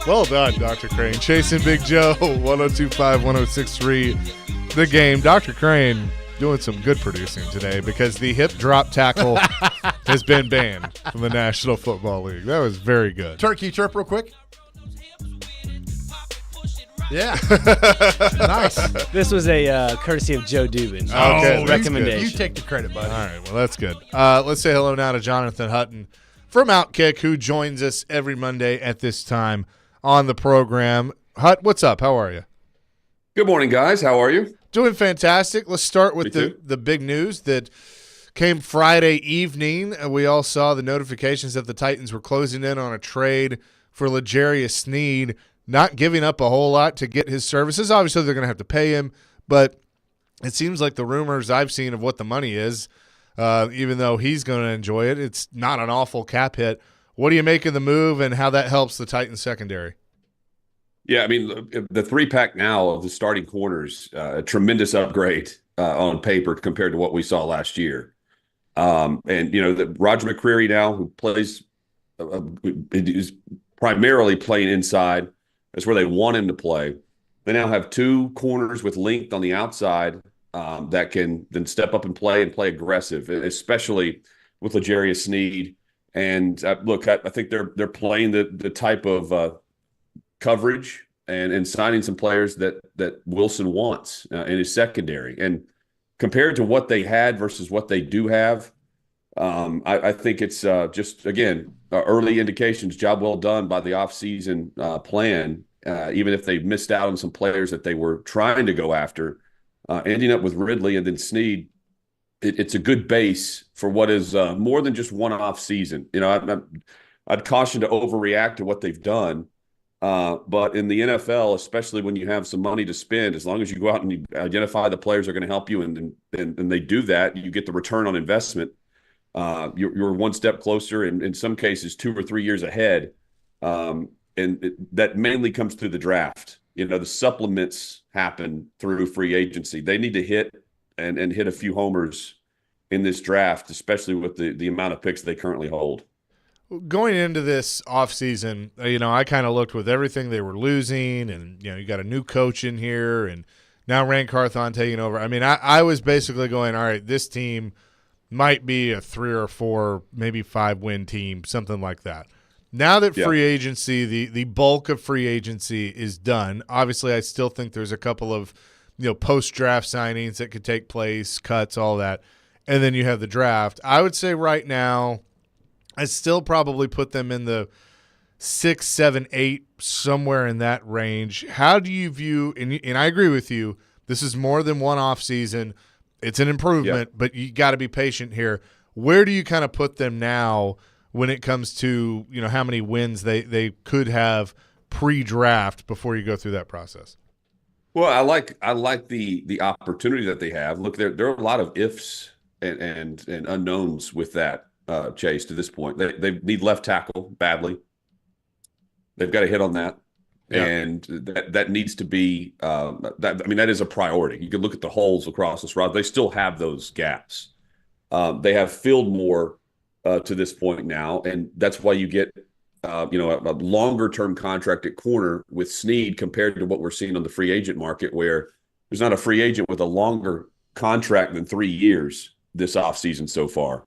S1: Well done, Dr. Crane. Chasing Big Joe, 102.5, 106.3, The Game. Dr. Crane doing some good producing today because the hip drop tackle has been banned from the National Football League. That was very good.
S2: Turkey chirp real quick. Yeah. Nice.
S3: This was a courtesy of Joe Dubin.
S1: Okay, that's
S3: recommendation.
S2: You take the credit, buddy.
S1: All right, well, that's good. Let's say hello now to Jonathan Hutton from Outkick, who joins us every Monday at this time on the program. Hut, what's up? How are you?
S9: Good morning, guys. How are you?
S1: Doing fantastic. Let's start with
S9: Me too.
S1: the big news that came Friday evening. We all saw the notifications that the Titans were closing in on a trade for L'Jarius Sneed, not giving up a whole lot to get his services. Obviously, they're going to have to pay him, but it seems like the rumors I've seen of what the money is, even though he's going to enjoy it, it's not an awful cap hit. What do you make of the move and how that helps the Titans secondary?
S9: Yeah, I mean, the 3-pack now of the starting corners, a tremendous upgrade on paper compared to what we saw last year. And, you know, Roger McCreary now, who plays, is primarily playing inside. That's where they want him to play. They now have 2 corners with length on the outside that can then step up and play aggressive, especially with L'Jarius Sneed. And look, I think they're playing the type of coverage and signing some players that Wilson wants in his secondary. And compared to what they had versus what they do have, I think it's just, again, early indications, job well done by the offseason plan, even if they missed out on some players that they were trying to go after, ending up with Ridley and then Sneed. It's a good base for what is more than just one off season. You know, I'd caution to overreact to what they've done. But in the NFL, especially when you have some money to spend, as long as you go out and you identify the players that are going to help you and they do that, you get the return on investment. You're one step closer, and in some cases 2 or 3 years ahead. That mainly comes through the draft. You know, the supplements happen through free agency. They need to hit and hit a few homers in this draft, especially with the amount of picks they currently hold.
S1: Going into this offseason, you know, I kind of looked with everything they were losing, and, you know, you got a new coach in here, and now Rand Carthon taking over. I mean, I was basically going, all right, this team might be a 3 or 4, maybe 5-win team, something like that. Now that free agency, the bulk of free agency is done, obviously I still think there's a couple of, you know, post-draft signings that could take place, cuts, all that, and then you have the draft. I would say right now I still probably put them in the 6, 7, 8, somewhere in that range. How do you view, and I agree with you, this is more than one off season. It's an improvement, but you got to be patient here. Where do you kind of put them now when it comes to, you know, how many wins they could have pre-draft before you go through that process?
S9: Well, I like the opportunity that they have. Look, there are a lot of ifs and unknowns with that, Chase, to this point. They need left tackle badly. They've got to hit on that. Yeah. And that needs to be that is a priority. You can look at the holes across this route. They still have those gaps. They have filled more to this point now, and that's why you get a longer-term contract at corner with Sneed compared to what we're seeing on the free agent market, where there's not a free agent with a longer contract than 3 years this offseason so far.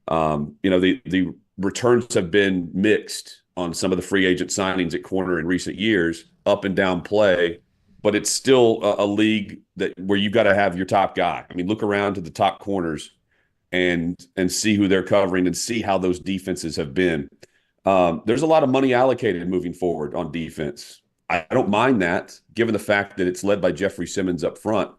S9: The returns have been mixed on some of the free agent signings at corner in recent years, up and down play, but it's still a league where you've got to have your top guy. I mean, look around to the top corners and see who they're covering and see how those defenses have been. There's a lot of money allocated moving forward on defense. I don't mind that, given the fact that it's led by Jeffrey Simmons up front.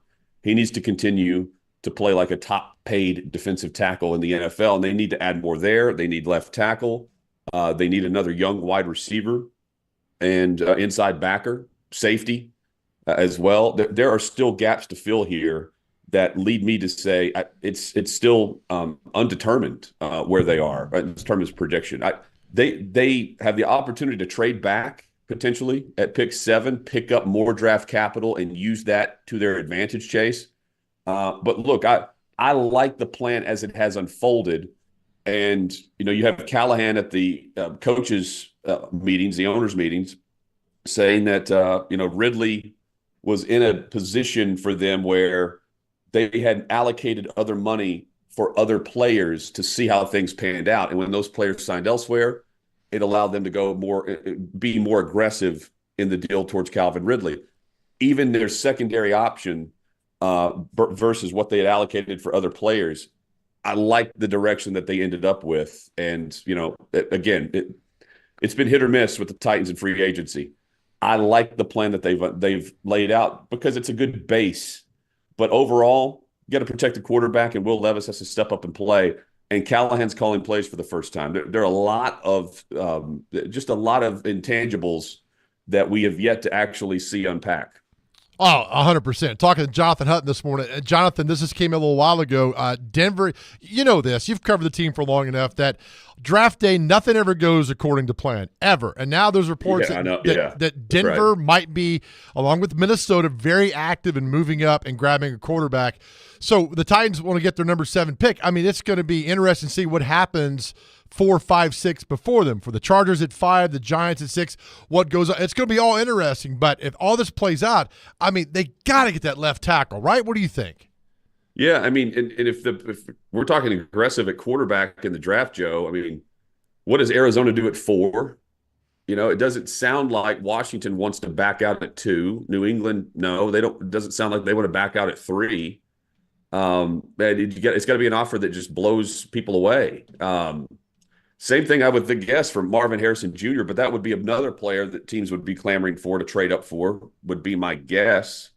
S9: He needs to continue to play like a top-paid defensive tackle in the NFL, and they need to add more there. They need left tackle. They need another young wide receiver and inside backer, safety as well. There are still gaps to fill here that lead me to say it's still undetermined where they are in terms of prediction. They have the opportunity to trade back potentially at pick 7, pick up more draft capital and use that to their advantage, Chase. But look, I like the plan as it has unfolded. And, you know, you have Callahan at the coaches' meetings, the owners' meetings, saying that Ridley was in a position for them where they had allocated other money for other players to see how things panned out, and when those players signed elsewhere, it allowed them to be more aggressive in the deal towards Calvin Ridley. Even their secondary option versus what they had allocated for other players, I like the direction that they ended up with. And, again, it's been hit or miss with the Titans in free agency. I like the plan that they've laid out because it's a good base. But overall, you got to protect the quarterback, and Will Levis has to step up and play. And Callahan's calling plays for the first time. There are a lot of just a lot of intangibles that we have yet to actually see unpack.
S2: Oh, 100%. Talking to Jonathan Hutton this morning. Jonathan, this just came a little while ago. Denver, you know this. You've covered the team for long enough that draft day, nothing ever goes according to plan, ever. And now there's reports that Denver might be, along with Minnesota, very active in moving up and grabbing a quarterback. So the Titans want to get their number 7 pick. I mean, it's going to be interesting to see what happens 4, 5, 6 before them. For the Chargers at 5, the Giants at 6, what goes on? It's going to be all interesting. But if all this plays out, I mean, they got to get that left tackle, right? What do you think?
S9: Yeah, I mean, and if we're talking aggressive at quarterback in the draft, Joe, I mean, what does Arizona do at 4? It doesn't sound like Washington wants to back out at 2. New England, no, they don't. It doesn't sound like they want to back out at 3. It's got to be an offer that just blows people away. Same thing I would guess for Marvin Harrison Jr., but that would be another player that teams would be clamoring for to trade up for, would be my guess.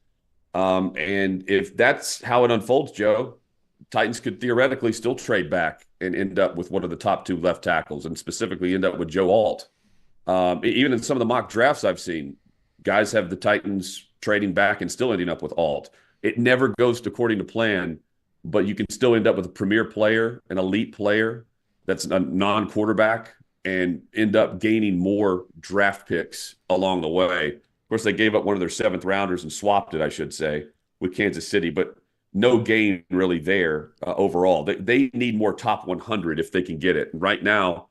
S9: And if that's how it unfolds, Joe, Titans could theoretically still trade back and end up with one of the top 2 left tackles, and specifically end up with Joe Alt. Even in some of the mock drafts I've seen, guys have the Titans trading back and still ending up with Alt. It never goes according to plan, but you can still end up with a premier player, an elite player that's a non-quarterback, and end up gaining more draft picks along the way. Of course, they gave up one of their 7th rounders and swapped it, I should say, with Kansas City, but no gain really there overall. They need more top 100 if they can get it. And right now,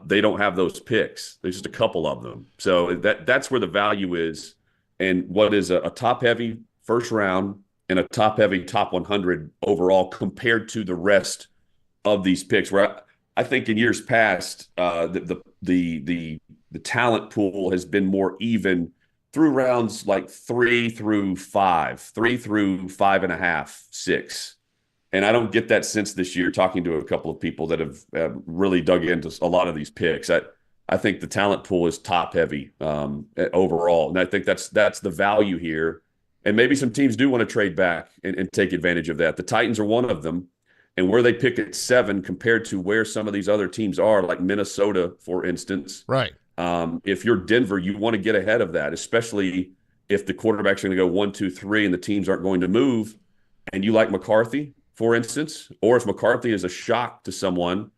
S9: they don't have those picks. There's just a couple of them. So that's where the value is. And what is a top-heavy first round and a top-heavy top 100 overall compared to the rest of these picks, where I think in years past, the talent pool has been more even through rounds like 3 through 5, 3 through 5.5, 6. And I don't get that sense this year, talking to a couple of people that have really dug into a lot of these picks. I think the talent pool is top heavy overall. And I think that's the value here. And maybe some teams do want to trade back and take advantage of that. The Titans are one of them. And where they pick at 7 compared to where some of these other teams are, like Minnesota, for instance.
S2: Right.
S9: If you're Denver, you want to get ahead of that, especially if the quarterback's going to go 1, 2, 3 and the teams aren't going to move. And you like McCarthy, for instance, or if McCarthy is a shock to someone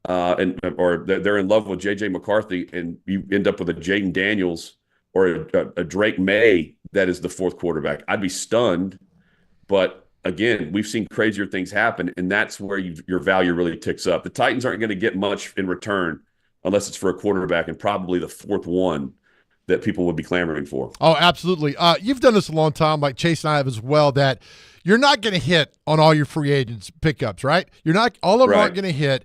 S9: or they're in love with J.J. McCarthy and you end up with a Jaden Daniels or a Drake May that is the 4th quarterback, I'd be stunned. But again, we've seen crazier things happen, and that's where your value really ticks up. The Titans aren't going to get much in return unless it's for a quarterback, and probably the 4th one that people would be clamoring for.
S2: Oh, absolutely. You've done this a long time, like Chase and I have as well, that you're not going to hit on all your free agents pickups, right? You're not, all of them aren't going to hit.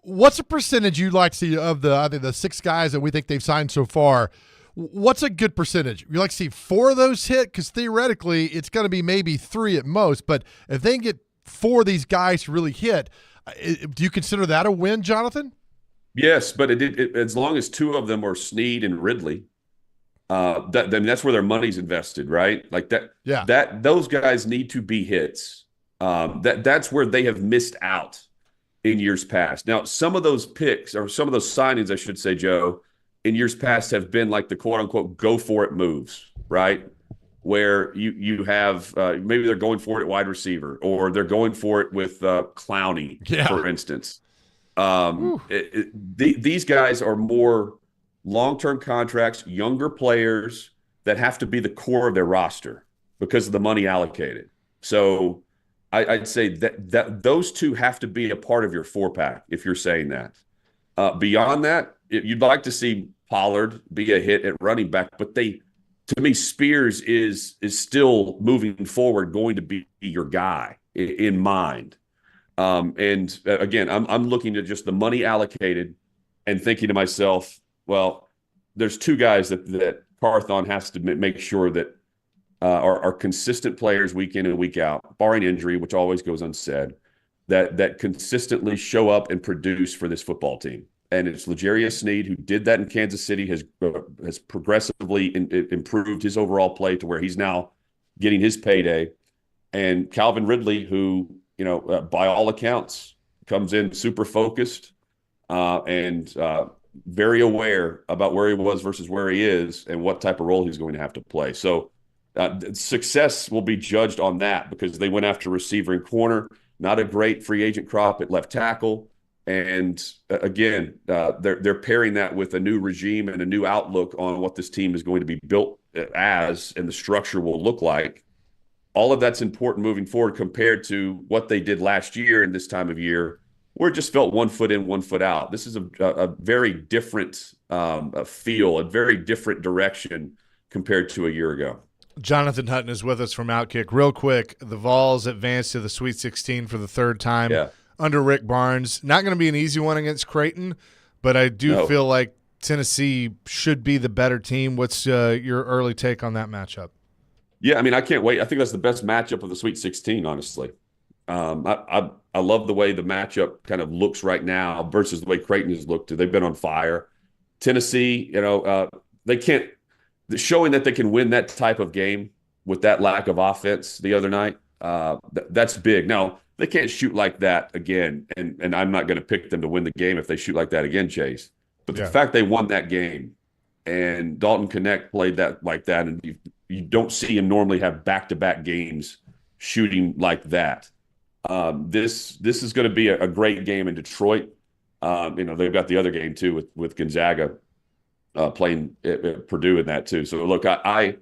S2: What's a percentage you'd like to see of the 6 guys that we think they've signed so far? What's a good percentage? You like to see 4 of those hit? Because theoretically, it's going to be maybe 3 at most. But if they can get 4 of these guys to really hit, do you consider that a win, Jonathan?
S9: Yes, but as long as 2 of them are Snead and Ridley, that's where their money's invested, right? Like that.
S2: Yeah.
S9: Those guys need to be hits. That's where they have missed out in years past. Now, some of those picks, or some of those signings, I should say, Joe, in years past have been like the quote-unquote go-for-it moves, right? Where you have maybe they're going for it at wide receiver, or they're going for it with Clowney, for instance. These guys are more long-term contracts, younger players that have to be the core of their roster because of the money allocated. So I'd say that those 2 have to be a part of your 4-pack if you're saying that. Beyond that, you'd like to see Pollard be a hit at running back, but to me, Spears is still moving forward, going to be your guy in mind. And again, I'm looking at just the money allocated and thinking to myself, well, there's two guys that Carthon has to make sure that are consistent players week in and week out, barring injury, which always goes unsaid, that consistently show up and produce for this football team. And it's L'Jarius Sneed, who did that in Kansas City, has progressively improved his overall play to where he's now getting his payday. And Calvin Ridley, who, by all accounts, comes in super focused and very aware about where he was versus where he is and what type of role he's going to have to play. So success will be judged on that because they went after receiver and corner, not a great free agent crop at left tackle. And again, they're pairing that with a new regime and a new outlook on what this team is going to be built as and the structure will look like. All of that's important moving forward compared to what they did last year in this time of year, where it just felt 1 foot in, 1 foot out. This is a very different feel, a very different direction compared to a year ago.
S1: Jonathan Hutton is with us from Outkick. Real quick, the Vols advanced to the Sweet 16 for the third time.
S9: Yeah.
S1: Under Rick Barnes. Not going to be an easy one against Creighton, but I do feel like Tennessee should be the better team. What's your early take on that matchup?
S9: Yeah, I mean, I can't wait. I think that's the best matchup of the Sweet 16, honestly. I love the way the matchup kind of looks right now versus the way Creighton has looked. They've been on fire. Tennessee, they can't – showing that they can win that type of game with that lack of offense the other night, that's big. Now, they can't shoot like that again, and I'm not going to pick them to win the game if they shoot like that again, Chase. But the fact they won that game and Dalton Connect played that like that, and you don't see him normally have back-to-back games shooting like that. This is going to be a great game in Detroit. They've got the other game too with Gonzaga playing at Purdue in that too. So look, I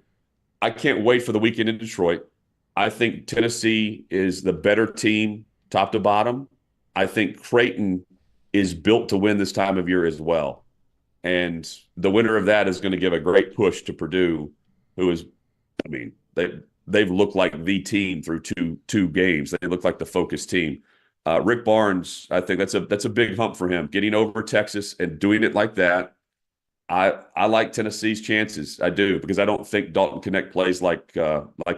S9: can't wait for the weekend in Detroit. I think Tennessee is the better team top to bottom. I think Creighton is built to win this time of year as well. And the winner of that is going to give a great push to Purdue, who is, they've looked like the team through two games. They look like the focused team. Rick Barnes, I think that's a big hump for him. Getting over Texas and doing it like that. I like Tennessee's chances. I do, because I don't think Dalton Connect plays like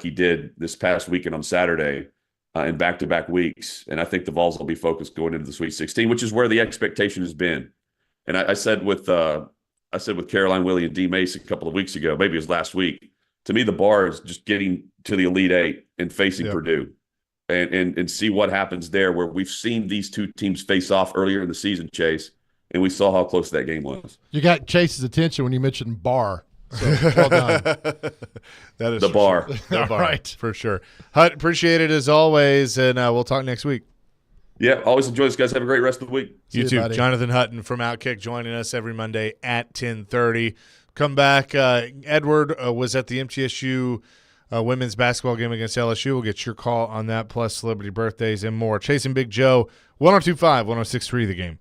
S9: he did this past weekend on Saturday in back-to-back weeks. And I think the Vols will be focused going into the Sweet 16, which is where the expectation has been. And I said with Caroline, Willy, and D-Mase a couple of weeks ago, maybe it was last week, to me the bar is just getting to the Elite Eight and facing Purdue and see what happens there, where we've seen these two teams face off earlier in the season, Chase. And we saw how close that game was.
S2: You got Chase's attention when you mentioned bar. So, well done.
S1: That is
S9: the bar.
S1: Sure. The bar,
S2: right.
S1: For sure. Hut, appreciate it as always, and we'll talk next week.
S9: Yeah, always enjoy this, guys. Have a great rest of the week.
S1: You too. Buddy. Jonathan Hutton from Outkick joining us every Monday at 10:30. Come back. Edward was at the MTSU women's basketball game against LSU. We'll get your call on that, plus celebrity birthdays and more. Chasing Big Joe, 102.5, 106.3 The Game.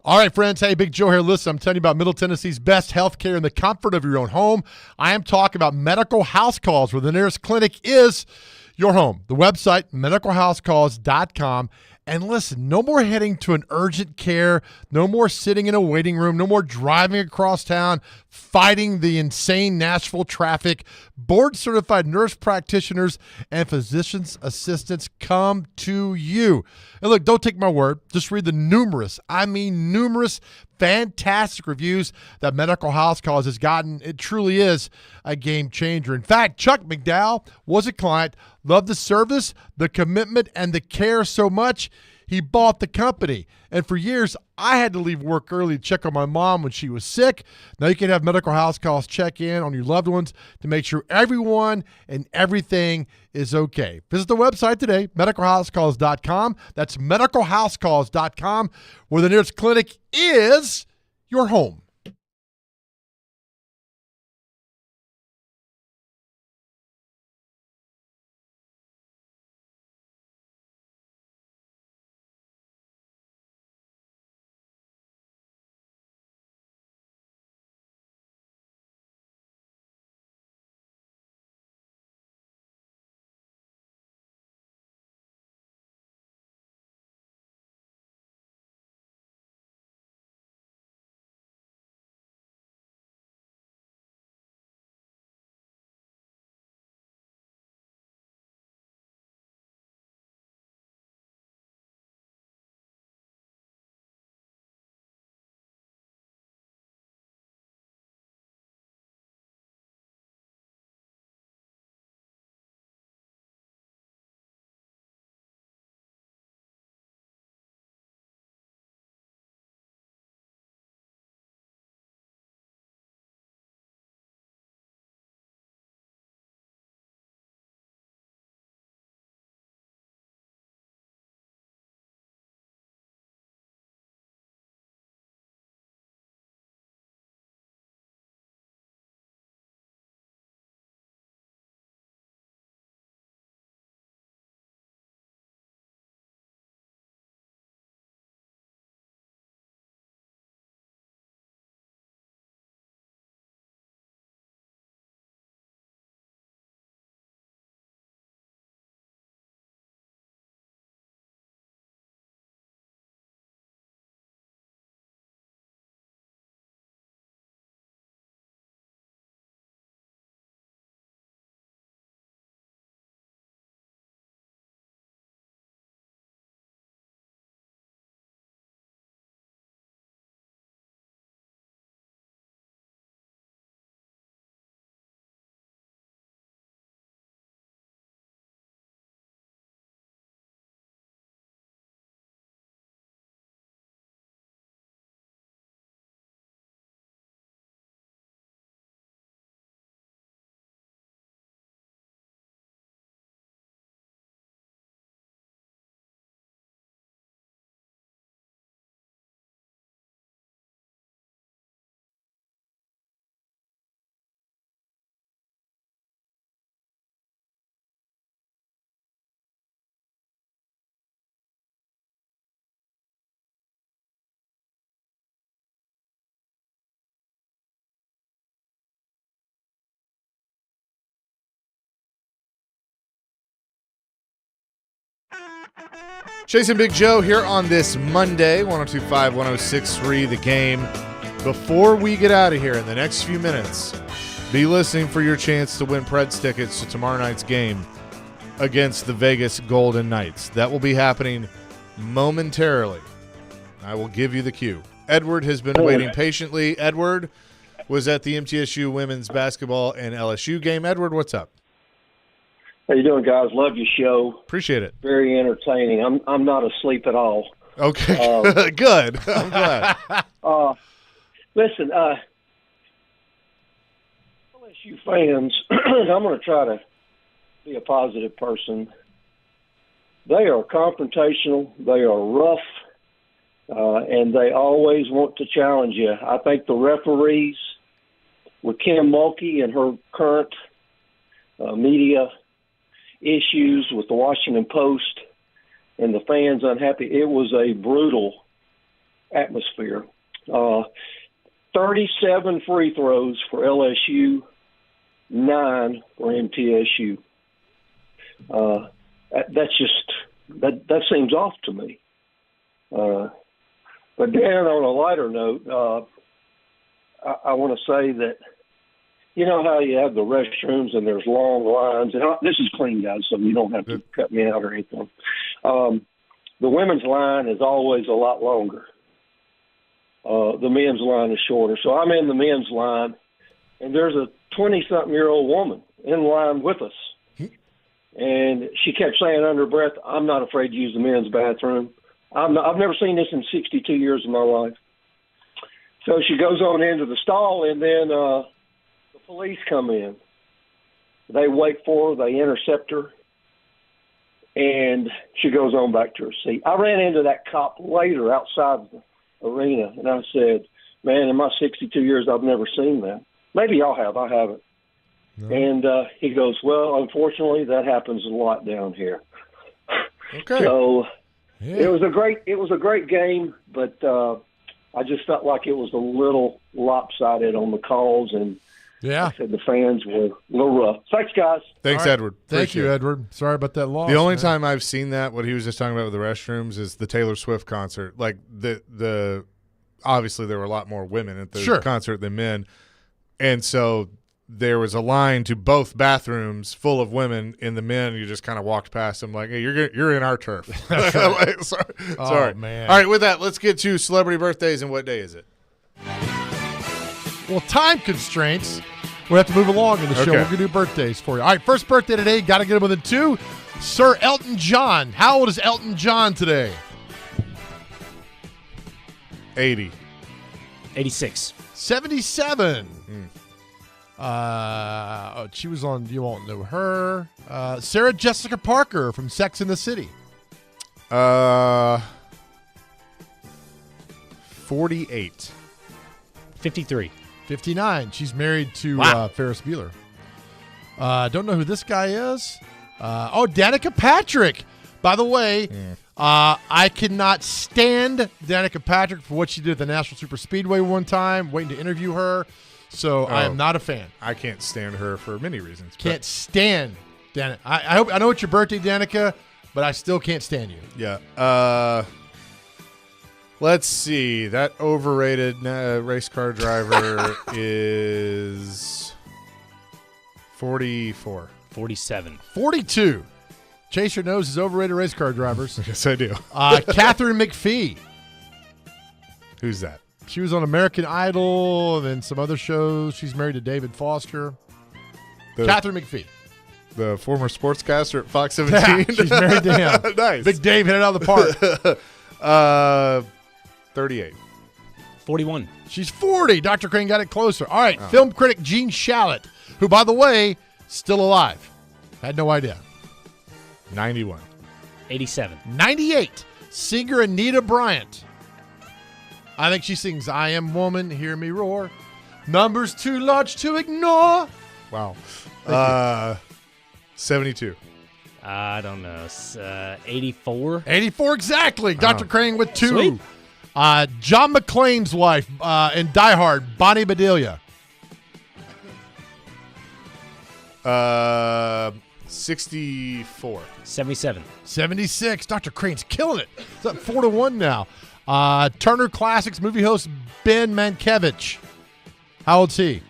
S2: All right, friends. Hey, Big Joe here. Listen, I'm telling you about Middle Tennessee's best health care in the comfort of your own home. I am talking about medical house calls, where the nearest clinic is your home. The website, medicalhousecalls.com. And listen, no more heading to an urgent care, no more sitting in a waiting room, no more driving across town, fighting the insane Nashville traffic. Board-certified nurse practitioners and physician's assistants come to you. And look, don't take my word. Just read the numerous fantastic reviews that Medical House Calls has gotten. It truly is a game changer. In fact, Chuck McDowell was a client, loved the service, the commitment, and the care so much, He bought the company. And for years, I had to leave work early to check on my mom when she was sick. Now you can have Medical House Calls check in on your loved ones to make sure everyone and everything is okay. Visit the website today, medicalhousecalls.com. That's medicalhousecalls.com, where the nearest clinic is your home.
S1: Chasing Big Joe here on this Monday, 102.5, 106.3, The Game. Before we get out of here in the next few minutes, be listening for your chance to win Preds tickets to tomorrow night's game against the Vegas Golden Knights. That will be happening momentarily. I will give you the cue. Edward has been waiting patiently. Edward was at the MTSU women's basketball and LSU game. Edward, what's up?
S10: How you doing, guys? Love your show.
S1: Appreciate it.
S10: Very entertaining. I'm not asleep at all.
S1: Okay, good. I'm glad.
S10: Listen, LSU fans, I'm going to try to be a positive person. They are confrontational. They are rough, and they always want to challenge you. I think the referees, with Kim Mulkey and her current media issues with the Washington Post and the fans unhappy, it was a brutal atmosphere. 37 free throws for LSU, 9 for MTSU. That's just that seems off to me. But Dan, on a lighter note, I want to say that, you know how you have the restrooms and there's long lines, and this is clean, guys, so you don't have to cut me out or anything. The women's line is always a lot longer. The men's line is shorter. So I'm in the men's line, and there's a 20-something-year-old woman in line with us. And she kept saying under her breath, "I'm not afraid to use the men's bathroom. I've never seen this in 62 years of my life. So she goes on into the stall, and then the police come in. They wait for her. They intercept her. And she goes on back to her seat. I ran into that cop later outside the arena, and I said, man, in my 62 years, I've never seen that. Maybe y'all have. I haven't. No. And he goes, well, unfortunately, that happens a lot down here.
S1: Okay.
S10: So it was a great game, but I just felt like it was a little lopsided on the calls, and I said the fans were a little rough. Thanks, guys.
S1: Thanks,
S2: right.
S1: Edward.
S2: Thank you, Edward. Sorry about that loss.
S1: The only time I've seen that, what he was just talking about with the restrooms, is the Taylor Swift concert. Like the obviously there were a lot more women at the concert than men, and so there was a line to both bathrooms full of women. In the men, you just kind of walked past them like, hey, you're in our turf.
S2: That's right.
S1: Like, sorry.
S2: Oh, man.
S1: All right, with that, let's get to celebrity birthdays, and what day is it?
S2: Well, time constraints. We have to move along in the show. We're going to do birthdays for you. All right, first birthday today. Got to get him within 2. Sir Elton John. How old is Elton John today?
S1: 80.
S3: 86.
S2: 77. She was on, you won't know her. Sarah Jessica Parker from Sex and the City.
S1: 48.
S3: 53.
S2: 59. She's married to Ferris Bueller. Don't know who this guy is. Danica Patrick. By the way, I cannot stand Danica Patrick for what she did at the National Super Speedway one time, waiting to interview her. So I am not a fan.
S1: I can't stand her for many reasons.
S2: Can't stand Danica. I know it's your birthday, Danica, but I still can't stand you.
S1: Yeah. Let's see. That overrated race car driver is 44.
S3: 47.
S2: 42. Chaser knows his overrated race car drivers.
S1: Yes, I do.
S2: Catherine McPhee.
S1: Who's that?
S2: She was on American Idol and then some other shows. She's married to David Foster. Catherine McPhee.
S1: The former sportscaster at Fox 17.
S2: Yeah, she's married to him.
S1: Nice.
S2: Big Dave hit it out of the park.
S1: 38.
S3: 41.
S2: She's 40. Dr. Crane got it closer. All right, film critic Gene Shalit, who, by the way, still alive. Had no idea.
S1: 91.
S3: 87.
S2: 98. Singer Anita Bryant. I think she sings I Am Woman, Hear Me Roar. Numbers too large to ignore.
S1: Wow. 72.
S3: I don't know. 84.
S2: 84 exactly. Dr. Crane with 2.
S3: Sweet.
S2: John McClane's wife in Die Hard, Bonnie Bedelia.
S1: 64.
S3: 77.
S2: 76. Dr. Crane's killing it. It's up 4-1 now. Turner Classics movie host Ben Mankiewicz. How old's he?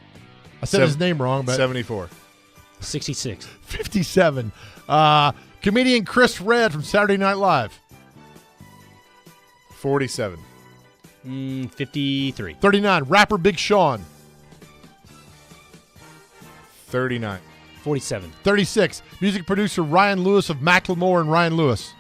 S2: I said his name wrong, but
S1: 74.
S3: 66.
S2: 57. Comedian Chris Redd from Saturday Night Live.
S1: 47.
S3: 53.
S2: 39. Rapper Big Sean.
S1: 39.
S3: 47.
S2: 36. Music producer Ryan Lewis of Macklemore and Ryan Lewis.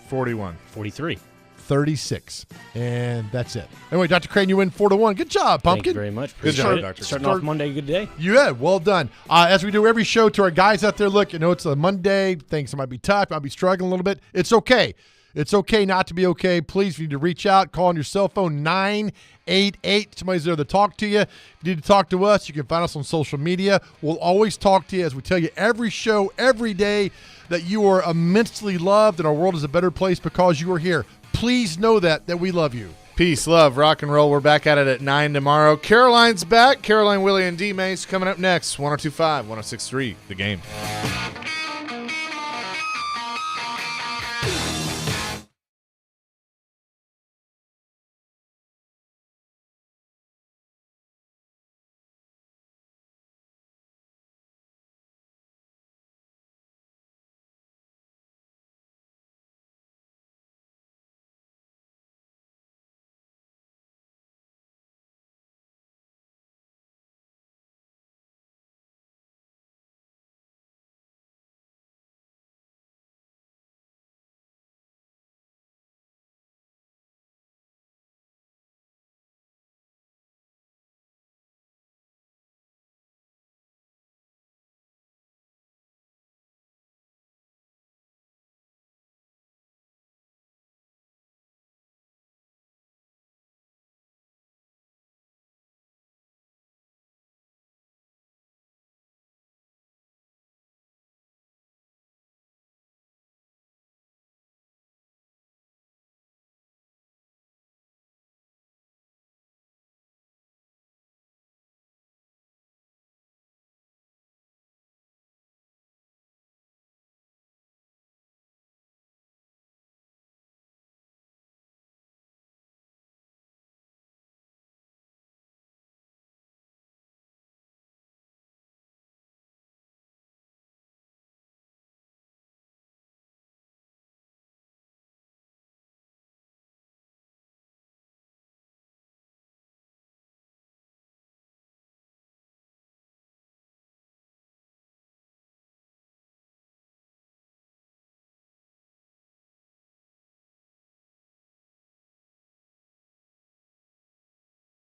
S1: 41.
S3: 43.
S2: 36. And that's it. Anyway, Dr. Crane, you win 4-1. Good job, Pumpkin.
S3: Thank you very much.
S1: Good job,
S3: Appreciate it.
S1: Dr.
S3: Starting off Monday, good day.
S2: You had. Well done. As we do every show to our guys out there, look, it's a Monday. Things might be tough. Might be struggling a little bit. It's okay. It's okay not to be okay. Please, if you need to reach out, call on your cell phone, 988. Somebody's there to talk to you. If you need to talk to us, you can find us on social media. We'll always talk to you, as we tell you every show, every day, that you are immensely loved and our world is a better place because you are here. Please know that we love you.
S1: Peace, love, rock and roll. We're back at it at 9 tomorrow. Caroline's back. Caroline, Willy, and D-Mase coming up next. 102.5, 106.3, The Game.